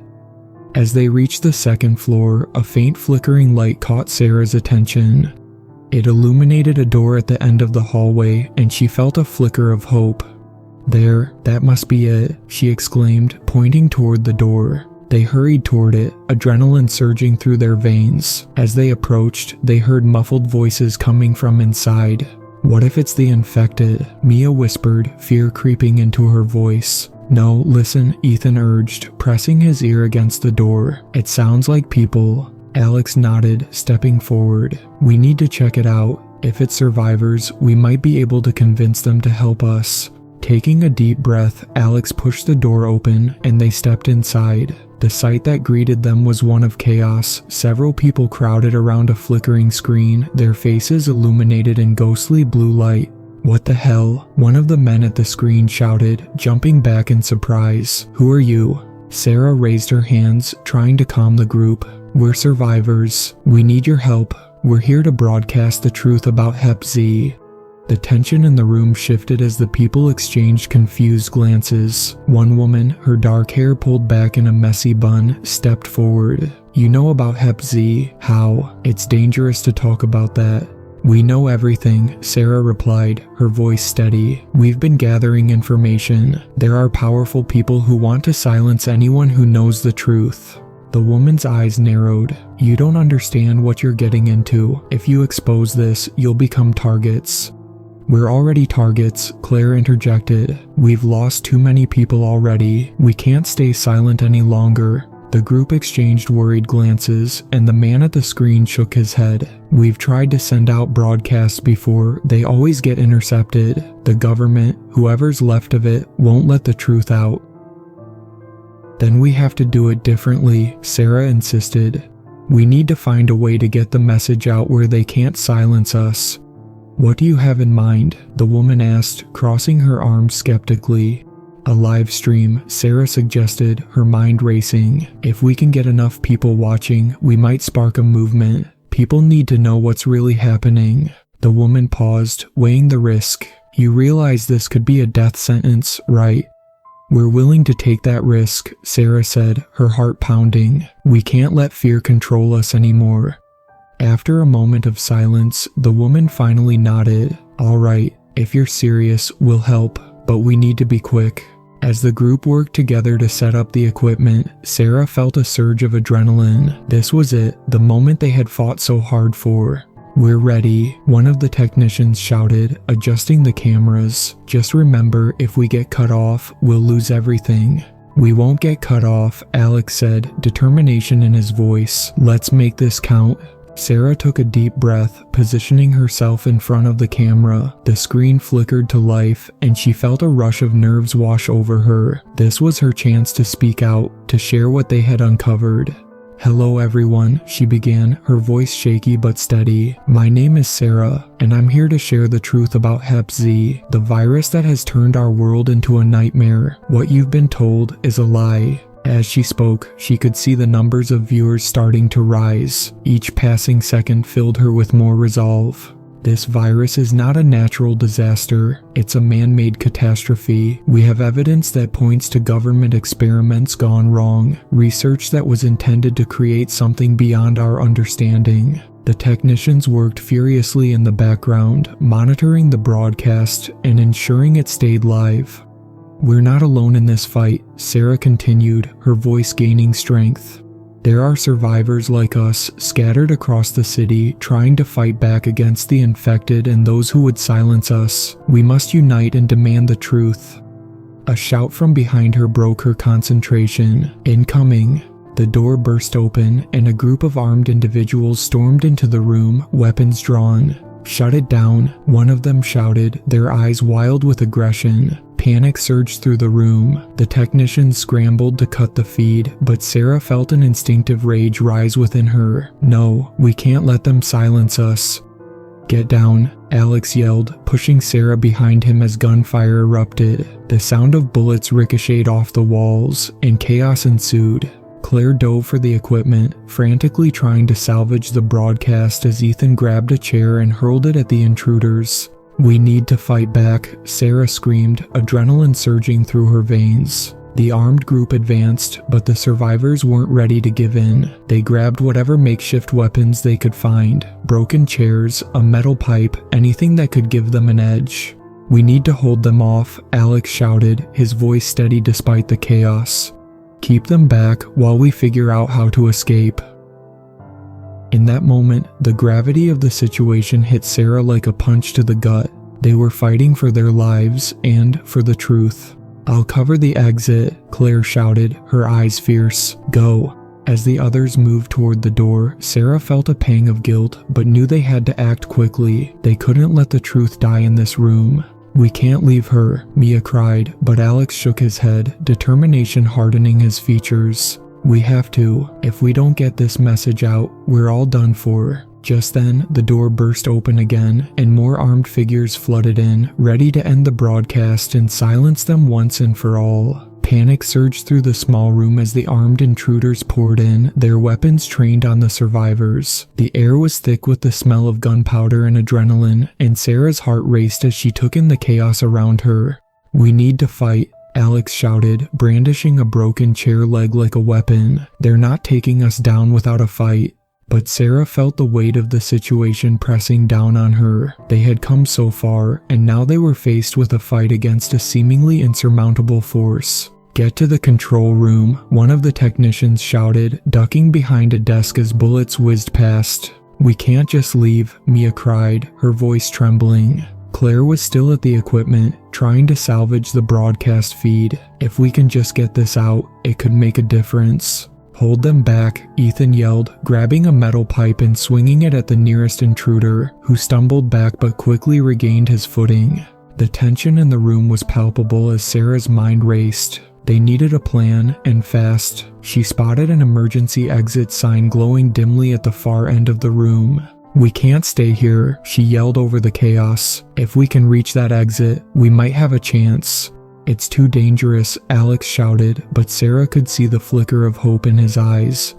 As they reached the second floor, a faint flickering light caught Sarah's attention. It illuminated a door at the end of the hallway, and she felt a flicker of hope. "There, that must be it," she exclaimed, pointing toward the door. They hurried toward it, adrenaline surging through their veins. As they approached, they heard muffled voices coming from inside. "What if it's the infected?" Mia whispered, fear creeping into her voice. "No, listen," Ethan urged, pressing his ear against the door. "It sounds like people." Alex nodded, stepping forward. "We need to check it out. If it's survivors, we might be able to convince them to help us." Taking a deep breath, Alex pushed the door open, and they stepped inside. The sight that greeted them was one of chaos. Several people crowded around a flickering screen, their faces illuminated in ghostly blue light. "What the hell?" One of the men at the screen shouted, jumping back in surprise. "Who are you?" Sarah raised her hands, trying to calm the group. "We're survivors. We need your help. We're here to broadcast the truth about Hep-Z." The tension in the room shifted as the people exchanged confused glances. One woman, her dark hair pulled back in a messy bun, stepped forward. "You know about Hep-Z? How? It's dangerous to talk about that." "We know everything," Sarah replied, her voice steady. "We've been gathering information. There are powerful people who want to silence anyone who knows the truth." The woman's eyes narrowed. "You don't understand what you're getting into. If you expose this, you'll become targets." "We're already targets," Claire interjected. "We've lost too many people already. We can't stay silent any longer." The group exchanged worried glances, and the man at the screen shook his head. "We've tried to send out broadcasts before. They always get intercepted. The government, whoever's left of it, won't let the truth out." "Then we have to do it differently," Sarah insisted. "We need to find a way to get the message out where they can't silence us." "What do you have in mind?" the woman asked, crossing her arms skeptically. "A live stream," Sarah suggested, her mind racing. "If we can get enough people watching, we might spark a movement. People need to know what's really happening." The woman paused, weighing the risk. "You realize this could be a death sentence, right?" "We're willing to take that risk," Sarah said, her heart pounding. "We can't let fear control us anymore." After a moment of silence, the woman finally nodded. "All right, if you're serious, we'll help, but we need to be quick." As the group worked together to set up the equipment, Sarah felt a surge of adrenaline. This was it, the moment they had fought so hard for. "We're ready," one of the technicians shouted, adjusting the cameras. "Just remember, if we get cut off, we'll lose everything." "We won't get cut off," Alex said, determination in his voice. "Let's make this count." Sarah took a deep breath, positioning herself in front of the camera. The screen flickered to life, and she felt a rush of nerves wash over her. This was her chance to speak out, to share what they had uncovered. "Hello everyone," she began, her voice shaky but steady. "My name is Sarah, and I'm here to share the truth about Hep-Z, the virus that has turned our world into a nightmare. What you've been told is a lie." As she spoke, she could see the numbers of viewers starting to rise. Each passing second filled her with more resolve. This virus is not a natural disaster, it's a man-made catastrophe. We have evidence that points to government experiments gone wrong, research that was intended to create something beyond our understanding. The technicians worked furiously in the background, monitoring the broadcast and ensuring it stayed live. "We're not alone in this fight," Sarah continued, her voice gaining strength. There are survivors like us scattered across the city trying to fight back against the infected and those who would silence us. We must unite and demand the truth." A shout from behind her broke her concentration. "Incoming!" The door burst open and a group of armed individuals stormed into the room, weapons drawn. "Shut it down," one of them shouted, their eyes wild with aggression. Panic surged through the room. The technicians scrambled to cut the feed, but Sarah felt an instinctive rage rise within her. "No, we can't let them silence us." "Get down," Alex yelled, pushing Sarah behind him as gunfire erupted. The sound of bullets ricocheted off the walls, and chaos ensued. Claire dove for the equipment, frantically trying to salvage the broadcast as Ethan grabbed a chair and hurled it at the intruders. "We need to fight back," Sarah screamed, adrenaline surging through her veins. The armed group advanced, but the survivors weren't ready to give in. They grabbed whatever makeshift weapons they could find, broken chairs, a metal pipe, anything that could give them an edge. "We need to hold them off," Alex shouted, his voice steady despite the chaos. "Keep them back while we figure out how to escape." In that moment, the gravity of the situation hit Sarah like a punch to the gut. They were fighting for their lives and for the truth. "I'll cover the exit," Claire shouted, her eyes fierce. "Go." As the others moved toward the door, Sarah felt a pang of guilt, but knew they had to act quickly. They couldn't let the truth die in this room. "We can't leave her," Mia cried, but Alex shook his head, determination hardening his features. "We have to. If we don't get this message out, we're all done for." Just then, the door burst open again, and more armed figures flooded in, ready to end the broadcast and silence them once and for all. Panic surged through the small room as the armed intruders poured in, their weapons trained on the survivors. The air was thick with the smell of gunpowder and adrenaline, and Sarah's heart raced as she took in the chaos around her. "We need to fight," Alex shouted, brandishing a broken chair leg like a weapon. "They're not taking us down without a fight." But Sarah felt the weight of the situation pressing down on her. They had come so far, and now they were faced with a fight against a seemingly insurmountable force. "Get to the control room," one of the technicians shouted, ducking behind a desk as bullets whizzed past. "We can't just leave," Mia cried, her voice trembling. Claire was still at the equipment, trying to salvage the broadcast feed. "If we can just get this out, it could make a difference." "Hold them back," Ethan yelled, grabbing a metal pipe and swinging it at the nearest intruder, who stumbled back but quickly regained his footing. The tension in the room was palpable as Sarah's mind raced. They needed a plan, and fast. She spotted an emergency exit sign glowing dimly at the far end of the room. "We can't stay here," she yelled over the chaos. "If we can reach that exit, we might have a chance." "It's too dangerous," Alex shouted, but Sarah could see the flicker of hope in his eyes.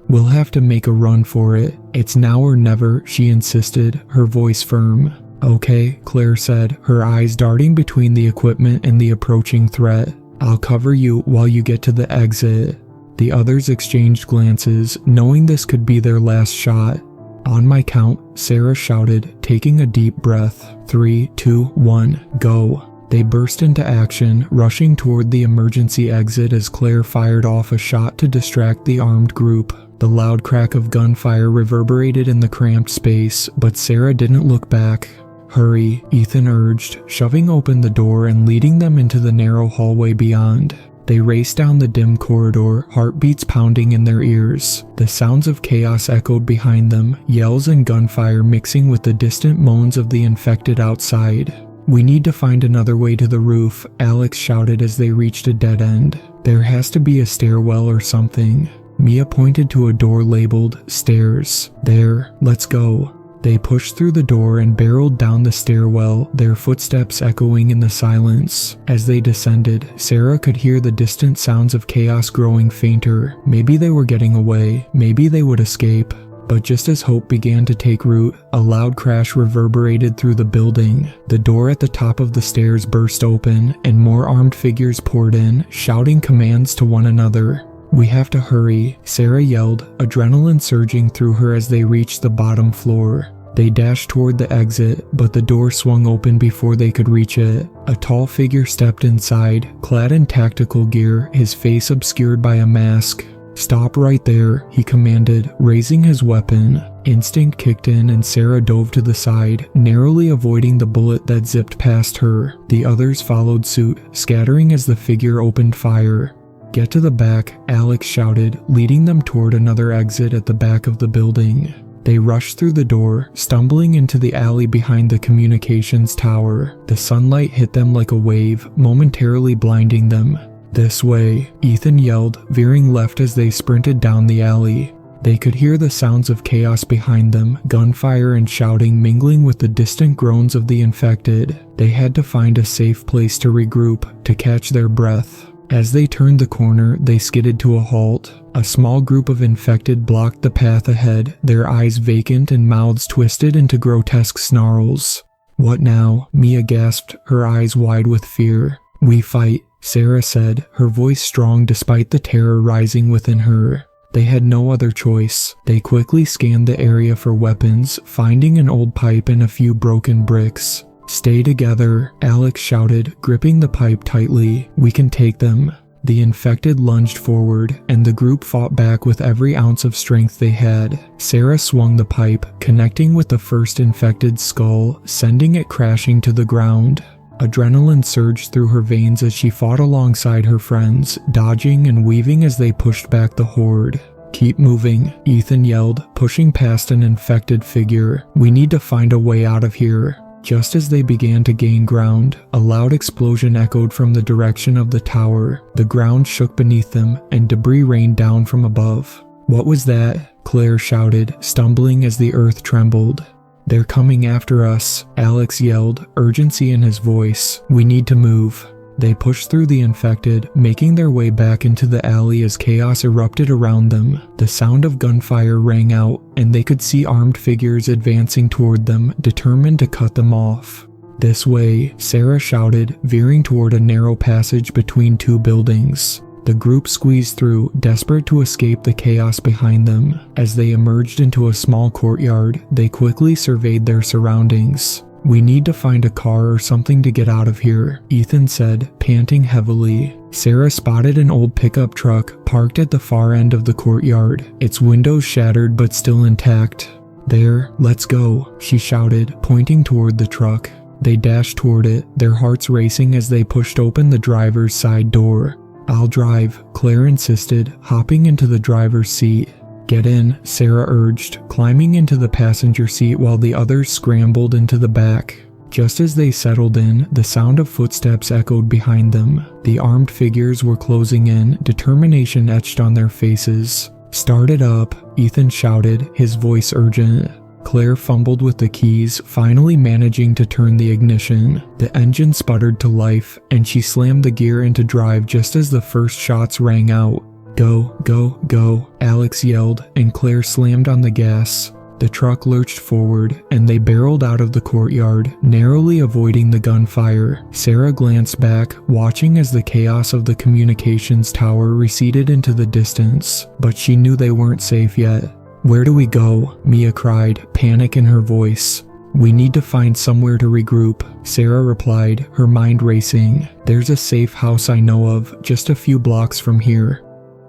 "We'll have to make a run for it. It's now or never," she insisted, her voice firm. "Okay," Claire said, her eyes darting between the equipment and the approaching threat. "I'll cover you while you get to the exit." The others exchanged glances, knowing this could be their last shot. "On my count," Sarah shouted, taking a deep breath. 3, 2, 1, go. They burst into action, rushing toward the emergency exit as Claire fired off a shot to distract the armed group. The loud crack of gunfire reverberated in the cramped space, but Sarah didn't look back. "Hurry," Ethan urged, shoving open the door and leading them into the narrow hallway beyond. They raced down the dim corridor, heartbeats pounding in their ears. The sounds of chaos echoed behind them, yells and gunfire mixing with the distant moans of the infected outside. "We need to find another way to the roof," Alex shouted as they reached a dead end. "There has to be a stairwell or something." Mia pointed to a door labeled "Stairs." "There, let's go." They pushed through the door and barreled down the stairwell, their footsteps echoing in the silence. As they descended, Sarah could hear the distant sounds of chaos growing fainter. Maybe they were getting away, maybe they would escape. But just as hope began to take root, a loud crash reverberated through the building. The door at the top of the stairs burst open, and more armed figures poured in, shouting commands to one another. "We have to hurry," Sarah yelled, adrenaline surging through her as they reached the bottom floor. They dashed toward the exit, but the door swung open before they could reach it. A tall figure stepped inside, clad in tactical gear, his face obscured by a mask. "Stop right there," he commanded, raising his weapon. Instinct kicked in and Sarah dove to the side, narrowly avoiding the bullet that zipped past her. The others followed suit, scattering as the figure opened fire. "Get to the back," Alex shouted, leading them toward another exit at the back of the building. They rushed through the door, stumbling into the alley behind the communications tower. The sunlight hit them like a wave, momentarily blinding them. "This way," Ethan yelled, veering left as they sprinted down the alley. They could hear the sounds of chaos behind them, gunfire and shouting mingling with the distant groans of the infected. They had to find a safe place to regroup, to catch their breath. As they turned the corner, they skidded to a halt. A small group of infected blocked the path ahead, their eyes vacant and mouths twisted into grotesque snarls. "What now?" Mia gasped, her eyes wide with fear. "We fight," Sarah said, her voice strong despite the terror rising within her. They had no other choice. They quickly scanned the area for weapons, finding an old pipe and a few broken bricks. "Stay together," Alex shouted, gripping the pipe tightly. "We can take them." The infected lunged forward, and the group fought back with every ounce of strength they had. Sarah swung the pipe, connecting with the first infected skull, sending it crashing to the ground. Adrenaline surged through her veins as she fought alongside her friends, dodging and weaving as they pushed back the horde. "Keep moving," Ethan yelled, pushing past an infected figure. "We need to find a way out of here." Just as they began to gain ground, a loud explosion echoed from the direction of the tower. The ground shook beneath them, and debris rained down from above. "What was that?" Claire shouted, stumbling as the earth trembled. "They're coming after us," Alex yelled, urgency in his voice. "We need to move." They pushed through the infected, making their way back into the alley as chaos erupted around them. The sound of gunfire rang out, and they could see armed figures advancing toward them, determined to cut them off. "This way," Sarah shouted, veering toward a narrow passage between two buildings. The group squeezed through, desperate to escape the chaos behind them. As they emerged into a small courtyard, they quickly surveyed their surroundings. "We need to find a car or something to get out of here," Ethan said, panting heavily. Sarah spotted an old pickup truck parked at the far end of the courtyard, its windows shattered but still intact. "There, let's go," she shouted, pointing toward the truck. They dashed toward it, their hearts racing as they pushed open the driver's side door. "I'll drive," Claire insisted, hopping into the driver's seat. "Get in," Sarah urged, climbing into the passenger seat while the others scrambled into the back. Just as they settled in, the sound of footsteps echoed behind them. The armed figures were closing in, determination etched on their faces. "Start it up," Ethan shouted, his voice urgent. Claire fumbled with the keys, finally managing to turn the ignition. The engine sputtered to life, and she slammed the gear into drive just as the first shots rang out. "Go, go, go," Alex yelled, and Claire slammed on the gas. The truck lurched forward, and they barreled out of the courtyard, narrowly avoiding the gunfire. Sarah glanced back, watching as the chaos of the communications tower receded into the distance, but she knew they weren't safe yet. "Where do we go?" Mia cried, panic in her voice. "We need to find somewhere to regroup," Sarah replied, her mind racing. "There's a safe house I know of, just a few blocks from here."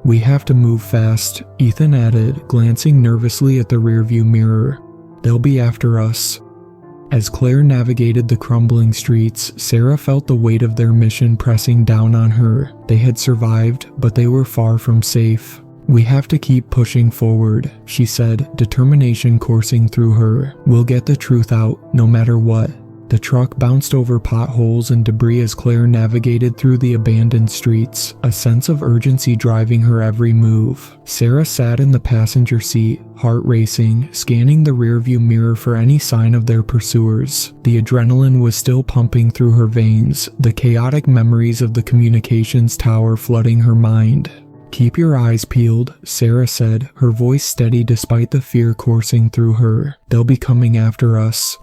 "We have to move fast," Ethan added, glancing nervously at the rearview mirror. "They'll be after us." As Claire navigated the crumbling streets, Sarah felt the weight of their mission pressing down on her. They had survived, but they were far from safe. "We have to keep pushing forward," she said, determination coursing through her. "We'll get the truth out, no matter what." The truck bounced over potholes and debris as Claire navigated through the abandoned streets, a sense of urgency driving her every move. Sarah sat in the passenger seat, heart racing, scanning the rearview mirror for any sign of their pursuers. The adrenaline was still pumping through her veins, the chaotic memories of the communications tower flooding her mind. "Keep your eyes peeled," Sarah said, her voice steady despite the fear coursing through her. "They'll be coming after us.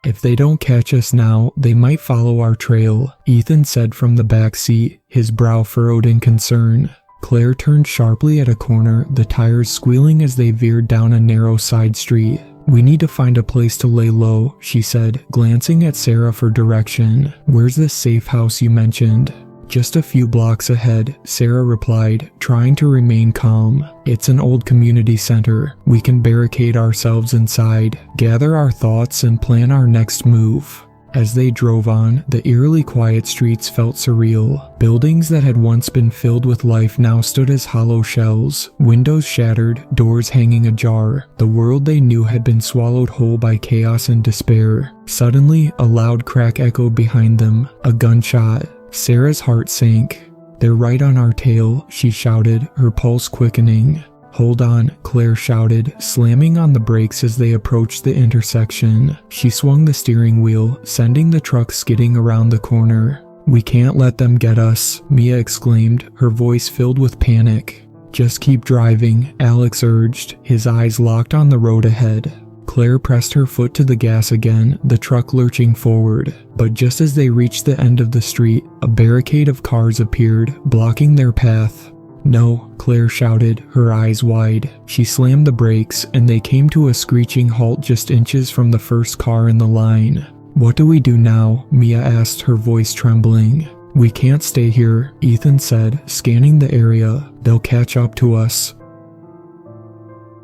If they don't catch us now, they might follow our trail," Ethan said from the back seat, his brow furrowed in concern. Claire turned sharply at a corner, the tires squealing as they veered down a narrow side street. "We need to find a place to lay low," she said, glancing at Sarah for direction. "Where's this safe house you mentioned?" "Just a few blocks ahead," Sarah replied, trying to remain calm. "It's an old community center. We can barricade ourselves inside, gather our thoughts, and plan our next move." As they drove on, the eerily quiet streets felt surreal. Buildings that had once been filled with life now stood as hollow shells, windows shattered, doors hanging ajar. The world they knew had been swallowed whole by chaos and despair. Suddenly, a loud crack echoed behind them, a gunshot. Sarah's heart sank. "They're right on our tail," she shouted, her pulse quickening. "Hold on," Claire shouted, slamming on the brakes as they approached the intersection. She swung the steering wheel, sending the truck skidding around the corner. "We can't let them get us," Mia exclaimed, her voice filled with panic. "Just keep driving," Alex urged, his eyes locked on the road ahead. Claire pressed her foot to the gas again, the truck lurching forward. But just as they reached the end of the street, a barricade of cars appeared, blocking their path. "No," Claire shouted, her eyes wide. She slammed the brakes, and they came to a screeching halt just inches from the first car in the line. "What do we do now?" Mia asked, her voice trembling. "We can't stay here," Ethan said, scanning the area. "They'll catch up to us."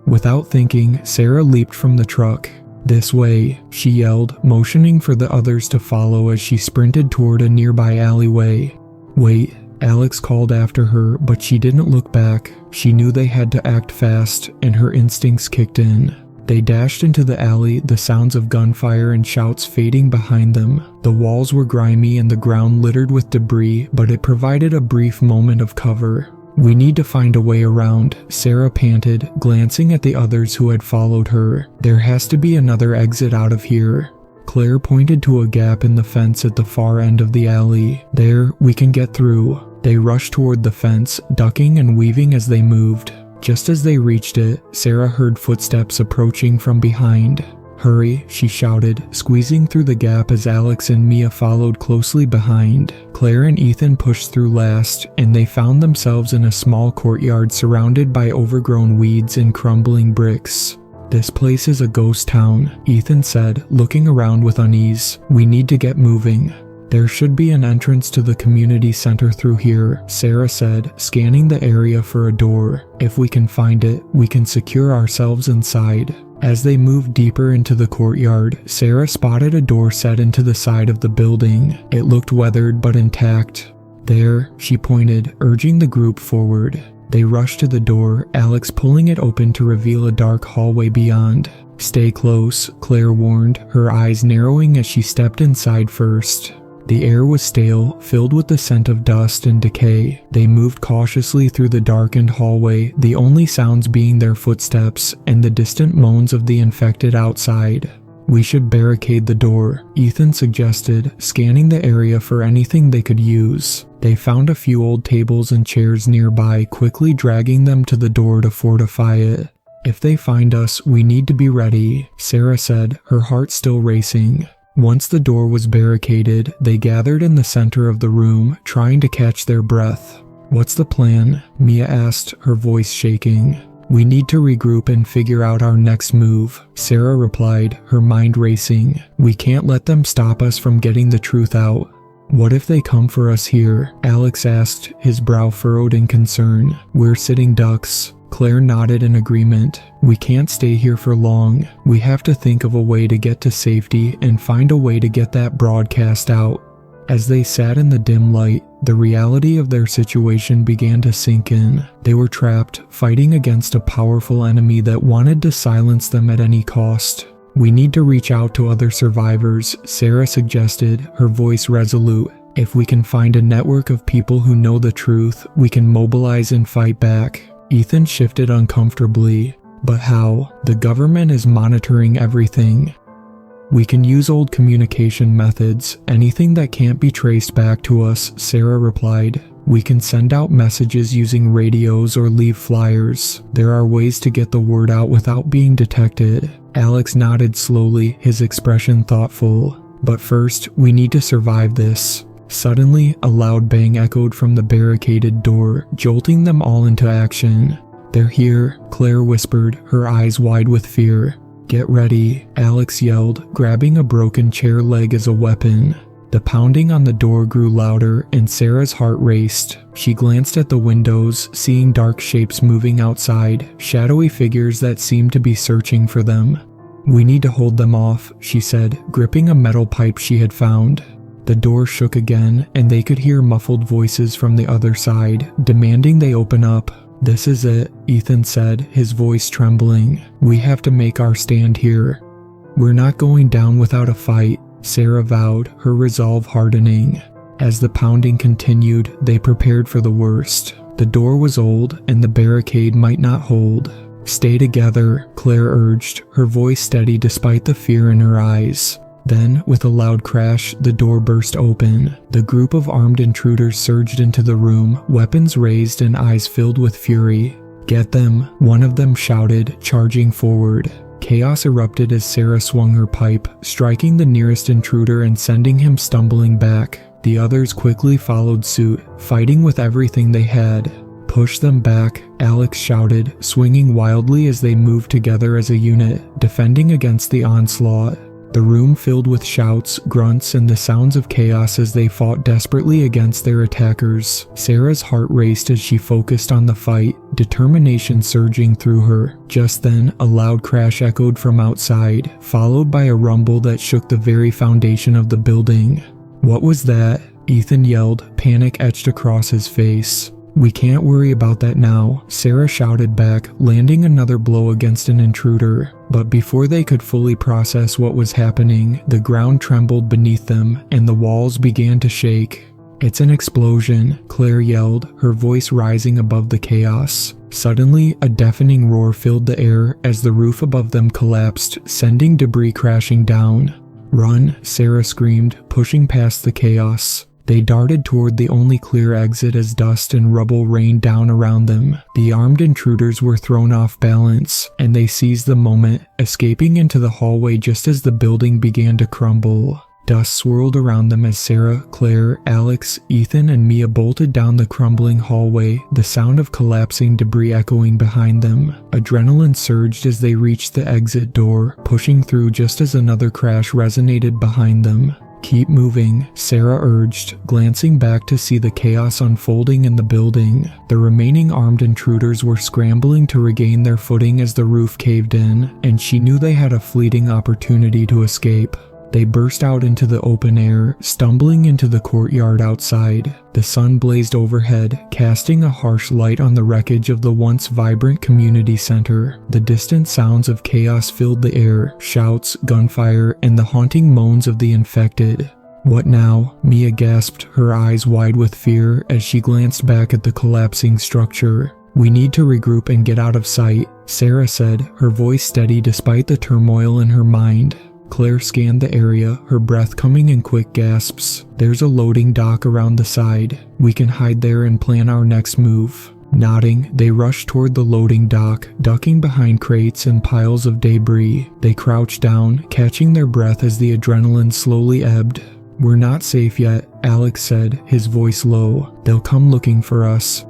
Without thinking, Sarah leaped from the truck. "This way," she yelled, motioning for the others to follow as she sprinted toward a nearby alleyway. "Wait," Alex called after her, but she didn't look back. She knew they had to act fast, and her instincts kicked in. They dashed into the alley, the sounds of gunfire and shouts fading behind them. The walls were grimy and the ground littered with debris, but it provided a brief moment of cover. "We need to find a way around," Sarah panted, glancing at the others who had followed her. "There has to be another exit out of here." Claire pointed to a gap in the fence at the far end of the alley. "There, we can get through." They rushed toward the fence, ducking and weaving as they moved. Just as they reached it, Sarah heard footsteps approaching from behind. "Hurry," she shouted, squeezing through the gap as Alex and Mia followed closely behind. Claire and Ethan pushed through last, and they found themselves in a small courtyard surrounded by overgrown weeds and crumbling bricks. "This place is a ghost town," Ethan said, looking around with unease. "We need to get moving." "There should be an entrance to the community center through here," Sarah said, scanning the area for a door. "If we can find it, we can secure ourselves inside." As they moved deeper into the courtyard, Sarah spotted a door set into the side of the building. It looked weathered but intact. "There," she pointed, urging the group forward. They rushed to the door, Alex pulling it open to reveal a dark hallway beyond. "Stay close," Claire warned, her eyes narrowing as she stepped inside first. The air was stale, filled with the scent of dust and decay. They moved cautiously through the darkened hallway, the only sounds being their footsteps and the distant moans of the infected outside. "We should barricade the door," Ethan suggested, scanning the area for anything they could use. They found a few old tables and chairs nearby, quickly dragging them to the door to fortify it. "If they find us, we need to be ready," Sarah said, her heart still racing. Once the door was barricaded, they gathered in the center of the room, trying to catch their breath. "What's the plan?" Mia asked, her voice shaking. "We need to regroup and figure out our next move," Sarah replied, her mind racing. "We can't let them stop us from getting the truth out." "What if they come for us here?" Alex asked, his brow furrowed in concern. "We're sitting ducks." Claire nodded in agreement. "We can't stay here for long. We have to think of a way to get to safety and find a way to get that broadcast out." As they sat in the dim light, the reality of their situation began to sink in. They were trapped, fighting against a powerful enemy that wanted to silence them at any cost. "We need to reach out to other survivors," Sarah suggested, her voice resolute. "If we can find a network of people who know the truth, we can mobilize and fight back." Ethan shifted uncomfortably. "But how? The government is monitoring everything." "We can use old communication methods, anything that can't be traced back to us," Sarah replied. "We can send out messages using radios or leave flyers. There are ways to get the word out without being detected." Alex nodded slowly, his expression thoughtful. "But first, we need to survive this." Suddenly, a loud bang echoed from the barricaded door, jolting them all into action. "They're here," Claire whispered, her eyes wide with fear. "Get ready," Alex yelled, grabbing a broken chair leg as a weapon. The pounding on the door grew louder and Sarah's heart raced. She glanced at the windows, seeing dark shapes moving outside, shadowy figures that seemed to be searching for them. "We need to hold them off," she said, gripping a metal pipe she had found. The door shook again, and they could hear muffled voices from the other side, demanding they open up. "This is it," Ethan said, his voice trembling. "We have to make our stand here. We're not going down without a fight," Sarah vowed, her resolve hardening. As the pounding continued, they prepared for the worst. The door was old, and the barricade might not hold. "Stay together," Claire urged, her voice steady despite the fear in her eyes. Then, with a loud crash, the door burst open. The group of armed intruders surged into the room, weapons raised and eyes filled with fury. "Get them," one of them shouted, charging forward. Chaos erupted as Sarah swung her pipe, striking the nearest intruder and sending him stumbling back. The others quickly followed suit, fighting with everything they had. "Push them back," Alex shouted, swinging wildly as they moved together as a unit, defending against the onslaught. The room filled with shouts, grunts, and the sounds of chaos as they fought desperately against their attackers. Sarah's heart raced as she focused on the fight, determination surging through her. Just then, a loud crash echoed from outside, followed by a rumble that shook the very foundation of the building. "What was that?" Ethan yelled, panic etched across his face. "We can't worry about that now," Sarah shouted back, landing another blow against an intruder. But before they could fully process what was happening, the ground trembled beneath them, and the walls began to shake. "It's an explosion," Claire yelled, her voice rising above the chaos. Suddenly, a deafening roar filled the air as the roof above them collapsed, sending debris crashing down. "Run," Sarah screamed, pushing past the chaos. They darted toward the only clear exit as dust and rubble rained down around them. The armed intruders were thrown off balance, and they seized the moment, escaping into the hallway just as the building began to crumble. Dust swirled around them as Sarah, Claire, Alex, Ethan, and Mia bolted down the crumbling hallway, the sound of collapsing debris echoing behind them. Adrenaline surged as they reached the exit door, pushing through just as another crash resonated behind them. "Keep moving," Sarah urged, glancing back to see the chaos unfolding in the building. The remaining armed intruders were scrambling to regain their footing as the roof caved in, and she knew they had a fleeting opportunity to escape. They burst out into the open air, stumbling into the courtyard outside. The sun blazed overhead, casting a harsh light on the wreckage of the once vibrant community center. The distant sounds of chaos filled the air, shouts, gunfire, and the haunting moans of the infected. "What now?" Mia gasped, her eyes wide with fear as she glanced back at the collapsing structure. "We need to regroup and get out of sight," Sarah said, her voice steady despite the turmoil in her mind. Claire scanned the area, her breath coming in quick gasps. "There's a loading dock around the side. We can hide there and plan our next move." Nodding, they rushed toward the loading dock, ducking behind crates and piles of debris. They crouched down, catching their breath as the adrenaline slowly ebbed. "We're not safe yet," Alex said, his voice low. "They'll come looking for us."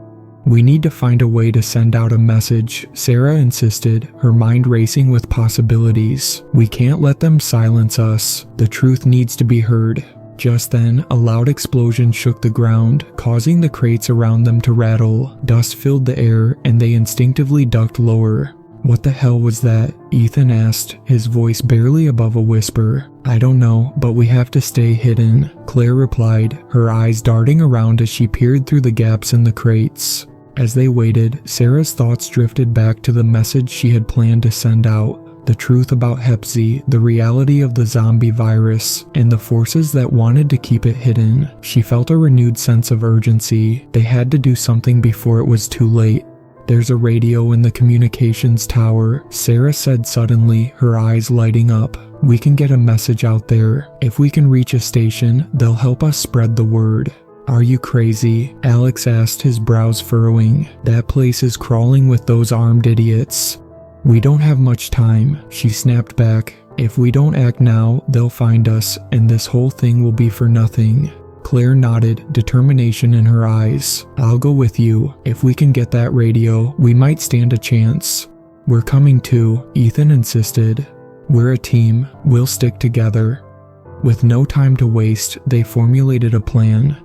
"We need to find a way to send out a message," Sarah insisted, her mind racing with possibilities. "We can't let them silence us. The truth needs to be heard." Just then, a loud explosion shook the ground, causing the crates around them to rattle. Dust filled the air, and they instinctively ducked lower. "What the hell was that?" Ethan asked, his voice barely above a whisper. "I don't know, but we have to stay hidden," Claire replied, her eyes darting around as she peered through the gaps in the crates. As they waited, Sarah's thoughts drifted back to the message she had planned to send out. The truth about Hep-Z, the reality of the zombie virus, and the forces that wanted to keep it hidden. She felt a renewed sense of urgency. They had to do something before it was too late. "There's a radio in the communications tower," Sarah said suddenly, her eyes lighting up. "We can get a message out there. If we can reach a station, they'll help us spread the word." "Are you crazy?" Alex asked, his brows furrowing. "That place is crawling with those armed idiots." "We don't have much time," she snapped back. "If we don't act now, they'll find us, and this whole thing will be for nothing." Claire nodded, determination in her eyes. "I'll go with you. If we can get that radio, we might stand a chance." "We're coming too," Ethan insisted. "We're a team. We'll stick together." With no time to waste, they formulated a plan.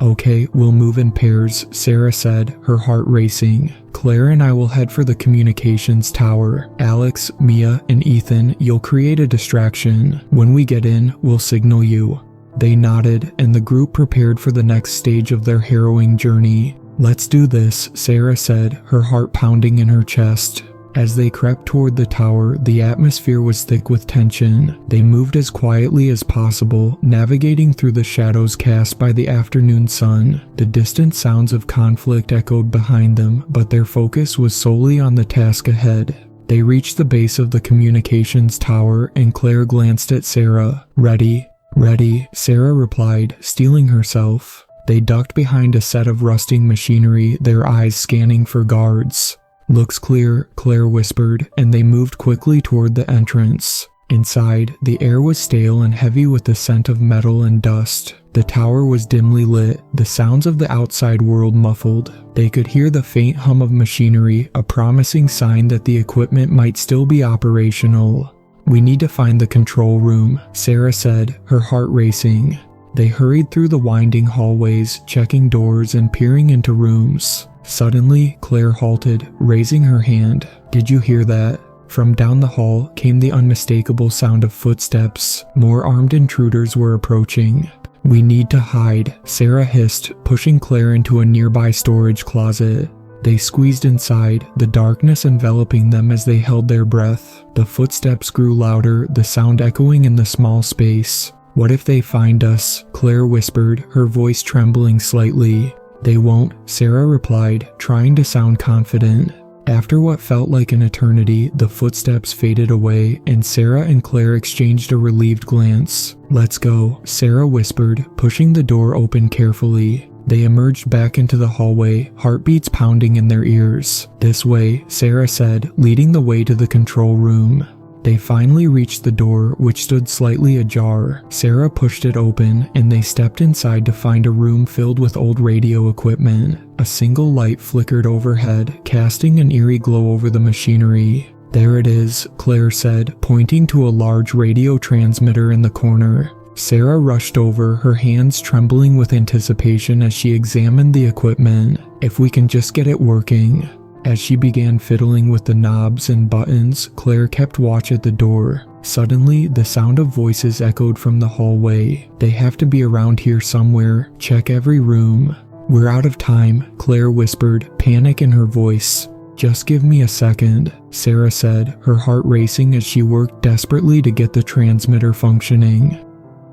Okay, we'll move in pairs, Sarah said, her heart racing. Claire and I will head for the communications tower. Alex, Mia, and Ethan, you'll create a distraction. When we get in, we'll signal you. They nodded, and the group prepared for the next stage of their harrowing journey. Let's do this, Sarah said, her heart pounding in her chest. As they crept toward the tower, the atmosphere was thick with tension. They moved as quietly as possible, navigating through the shadows cast by the afternoon sun. The distant sounds of conflict echoed behind them, but their focus was solely on the task ahead. They reached the base of the communications tower, and Claire glanced at Sarah. Ready? Ready, Sarah replied, steeling herself. They ducked behind a set of rusting machinery, their eyes scanning for guards. Looks clear, Claire whispered, and they moved quickly toward the entrance. Inside, the air was stale and heavy with the scent of metal and dust. The tower was dimly lit, the sounds of the outside world muffled. They could hear the faint hum of machinery, a promising sign that the equipment might still be operational. We need to find the control room, Sarah said, her heart racing. They hurried through the winding hallways, checking doors and peering into rooms. Suddenly, Claire halted, raising her hand. Did you hear that? From down the hall came the unmistakable sound of footsteps. More armed intruders were approaching. We need to hide, Sarah hissed, pushing Claire into a nearby storage closet. They squeezed inside, the darkness enveloping them as they held their breath. The footsteps grew louder, the sound echoing in the small space. What if they find us? Claire whispered, her voice trembling slightly. They won't, Sarah replied, trying to sound confident. After what felt like an eternity, the footsteps faded away, and Sarah and Claire exchanged a relieved glance. Let's go, Sarah whispered, pushing the door open carefully. They emerged back into the hallway, heartbeats pounding in their ears. This way, Sarah said, leading the way to the control room. They finally reached the door, which stood slightly ajar. Sarah pushed it open, and they stepped inside to find a room filled with old radio equipment. A single light flickered overhead, casting an eerie glow over the machinery. There it is, Claire said, pointing to a large radio transmitter in the corner. Sarah rushed over, her hands trembling with anticipation as she examined the equipment. If we can just get it working. As she began fiddling with the knobs and buttons, Claire kept watch at the door. Suddenly, the sound of voices echoed from the hallway. They have to be around here somewhere. Check every room. We're out of time, Claire whispered, panic in her voice. Just give me a second, Sarah said, her heart racing as she worked desperately to get the transmitter functioning.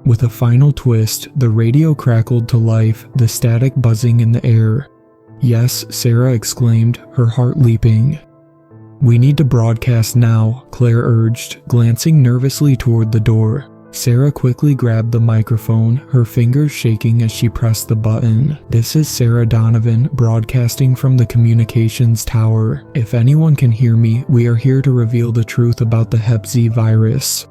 With a final twist, the radio crackled to life, the static buzzing in the air. Yes, Sarah exclaimed, her heart leaping. We need to broadcast now, Claire urged, glancing nervously toward the door. Sarah quickly grabbed the microphone, her fingers shaking as she pressed the button. This is Sarah Donovan, broadcasting from the communications tower. If anyone can hear me, we are here to reveal the truth about the Hep-Z virus.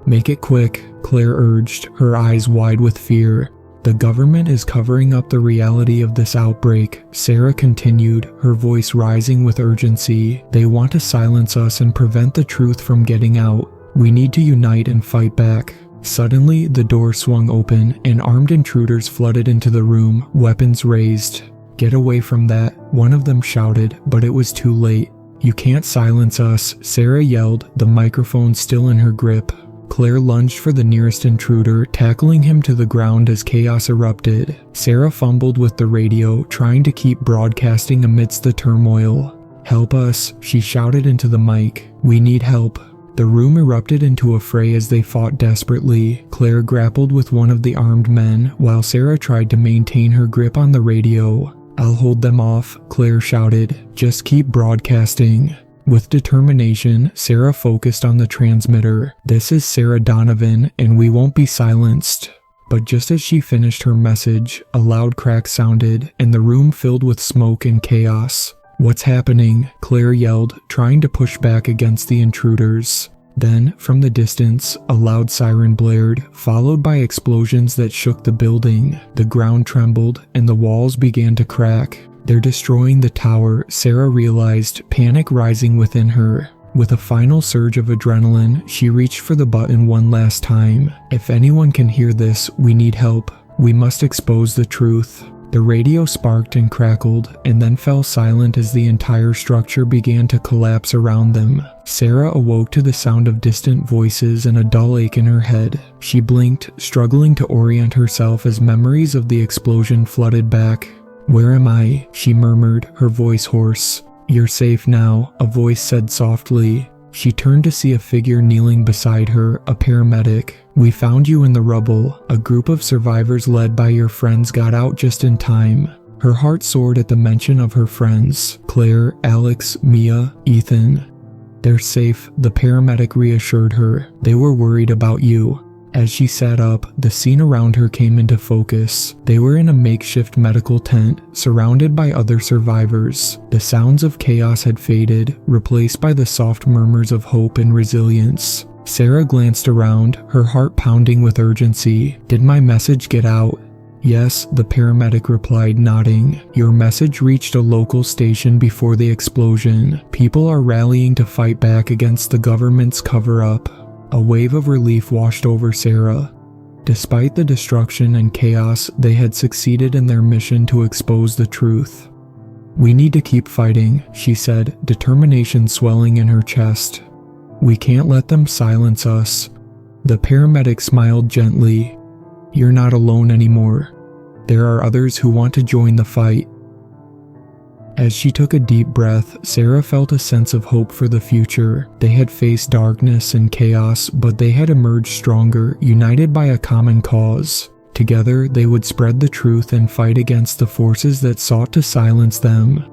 Make it quick, Claire urged, her eyes wide with fear. The government is covering up the reality of this outbreak, Sarah continued, her voice rising with urgency. They want to silence us and prevent the truth from getting out. We need to unite and fight back. Suddenly, the door swung open, and armed intruders flooded into the room, weapons raised. Get away from that, one of them shouted, but it was too late. You can't silence us, Sarah yelled, the microphone still in her grip. Claire lunged for the nearest intruder, tackling him to the ground as chaos erupted. Sarah fumbled with the radio, trying to keep broadcasting amidst the turmoil. Help us, she shouted into the mic. We need help. The room erupted into a fray as they fought desperately. Claire grappled with one of the armed men, while Sarah tried to maintain her grip on the radio. I'll hold them off, Claire shouted. Just keep broadcasting. With determination, Sarah focused on the transmitter. This is Sarah Donovan, and we won't be silenced. But just as she finished her message, a loud crack sounded, and the room filled with smoke and chaos. What's happening? Claire yelled, trying to push back against the intruders. Then, from the distance, a loud siren blared, followed by explosions that shook the building. The ground trembled, and the walls began to crack. They're destroying the tower, Sarah realized, panic rising within her. With a final surge of adrenaline, she reached for the button one last time. If anyone can hear this, we need help. We must expose the truth. The radio sparked and crackled, and then fell silent as the entire structure began to collapse around them. Sarah awoke to the sound of distant voices and a dull ache in her head. She blinked, struggling to orient herself as memories of the explosion flooded back. "Where am I?" she murmured, her voice hoarse. "You're safe now," a voice said softly. She turned to see a figure kneeling beside her, a paramedic. "We found you in the rubble. A group of survivors led by your friends got out just in time." Her heart soared at the mention of her friends, Claire, Alex, Mia, Ethan. "They're safe," the paramedic reassured her. "They were worried about you." As she sat up, the scene around her came into focus. They were in a makeshift medical tent, surrounded by other survivors. The sounds of chaos had faded, replaced by the soft murmurs of hope and resilience. Sarah glanced around, her heart pounding with urgency. "Did my message get out?" "Yes," the paramedic replied, nodding. "Your message reached a local station before the explosion. People are rallying to fight back against the government's cover-up." A wave of relief washed over Sarah. Despite the destruction and chaos, they had succeeded in their mission to expose the truth. "We need to keep fighting," she said, determination swelling in her chest. "We can't let them silence us." The paramedic smiled gently. "You're not alone anymore. There are others who want to join the fight." As she took a deep breath, Sarah felt a sense of hope for the future. They had faced darkness and chaos, but they had emerged stronger, united by a common cause. Together, they would spread the truth and fight against the forces that sought to silence them.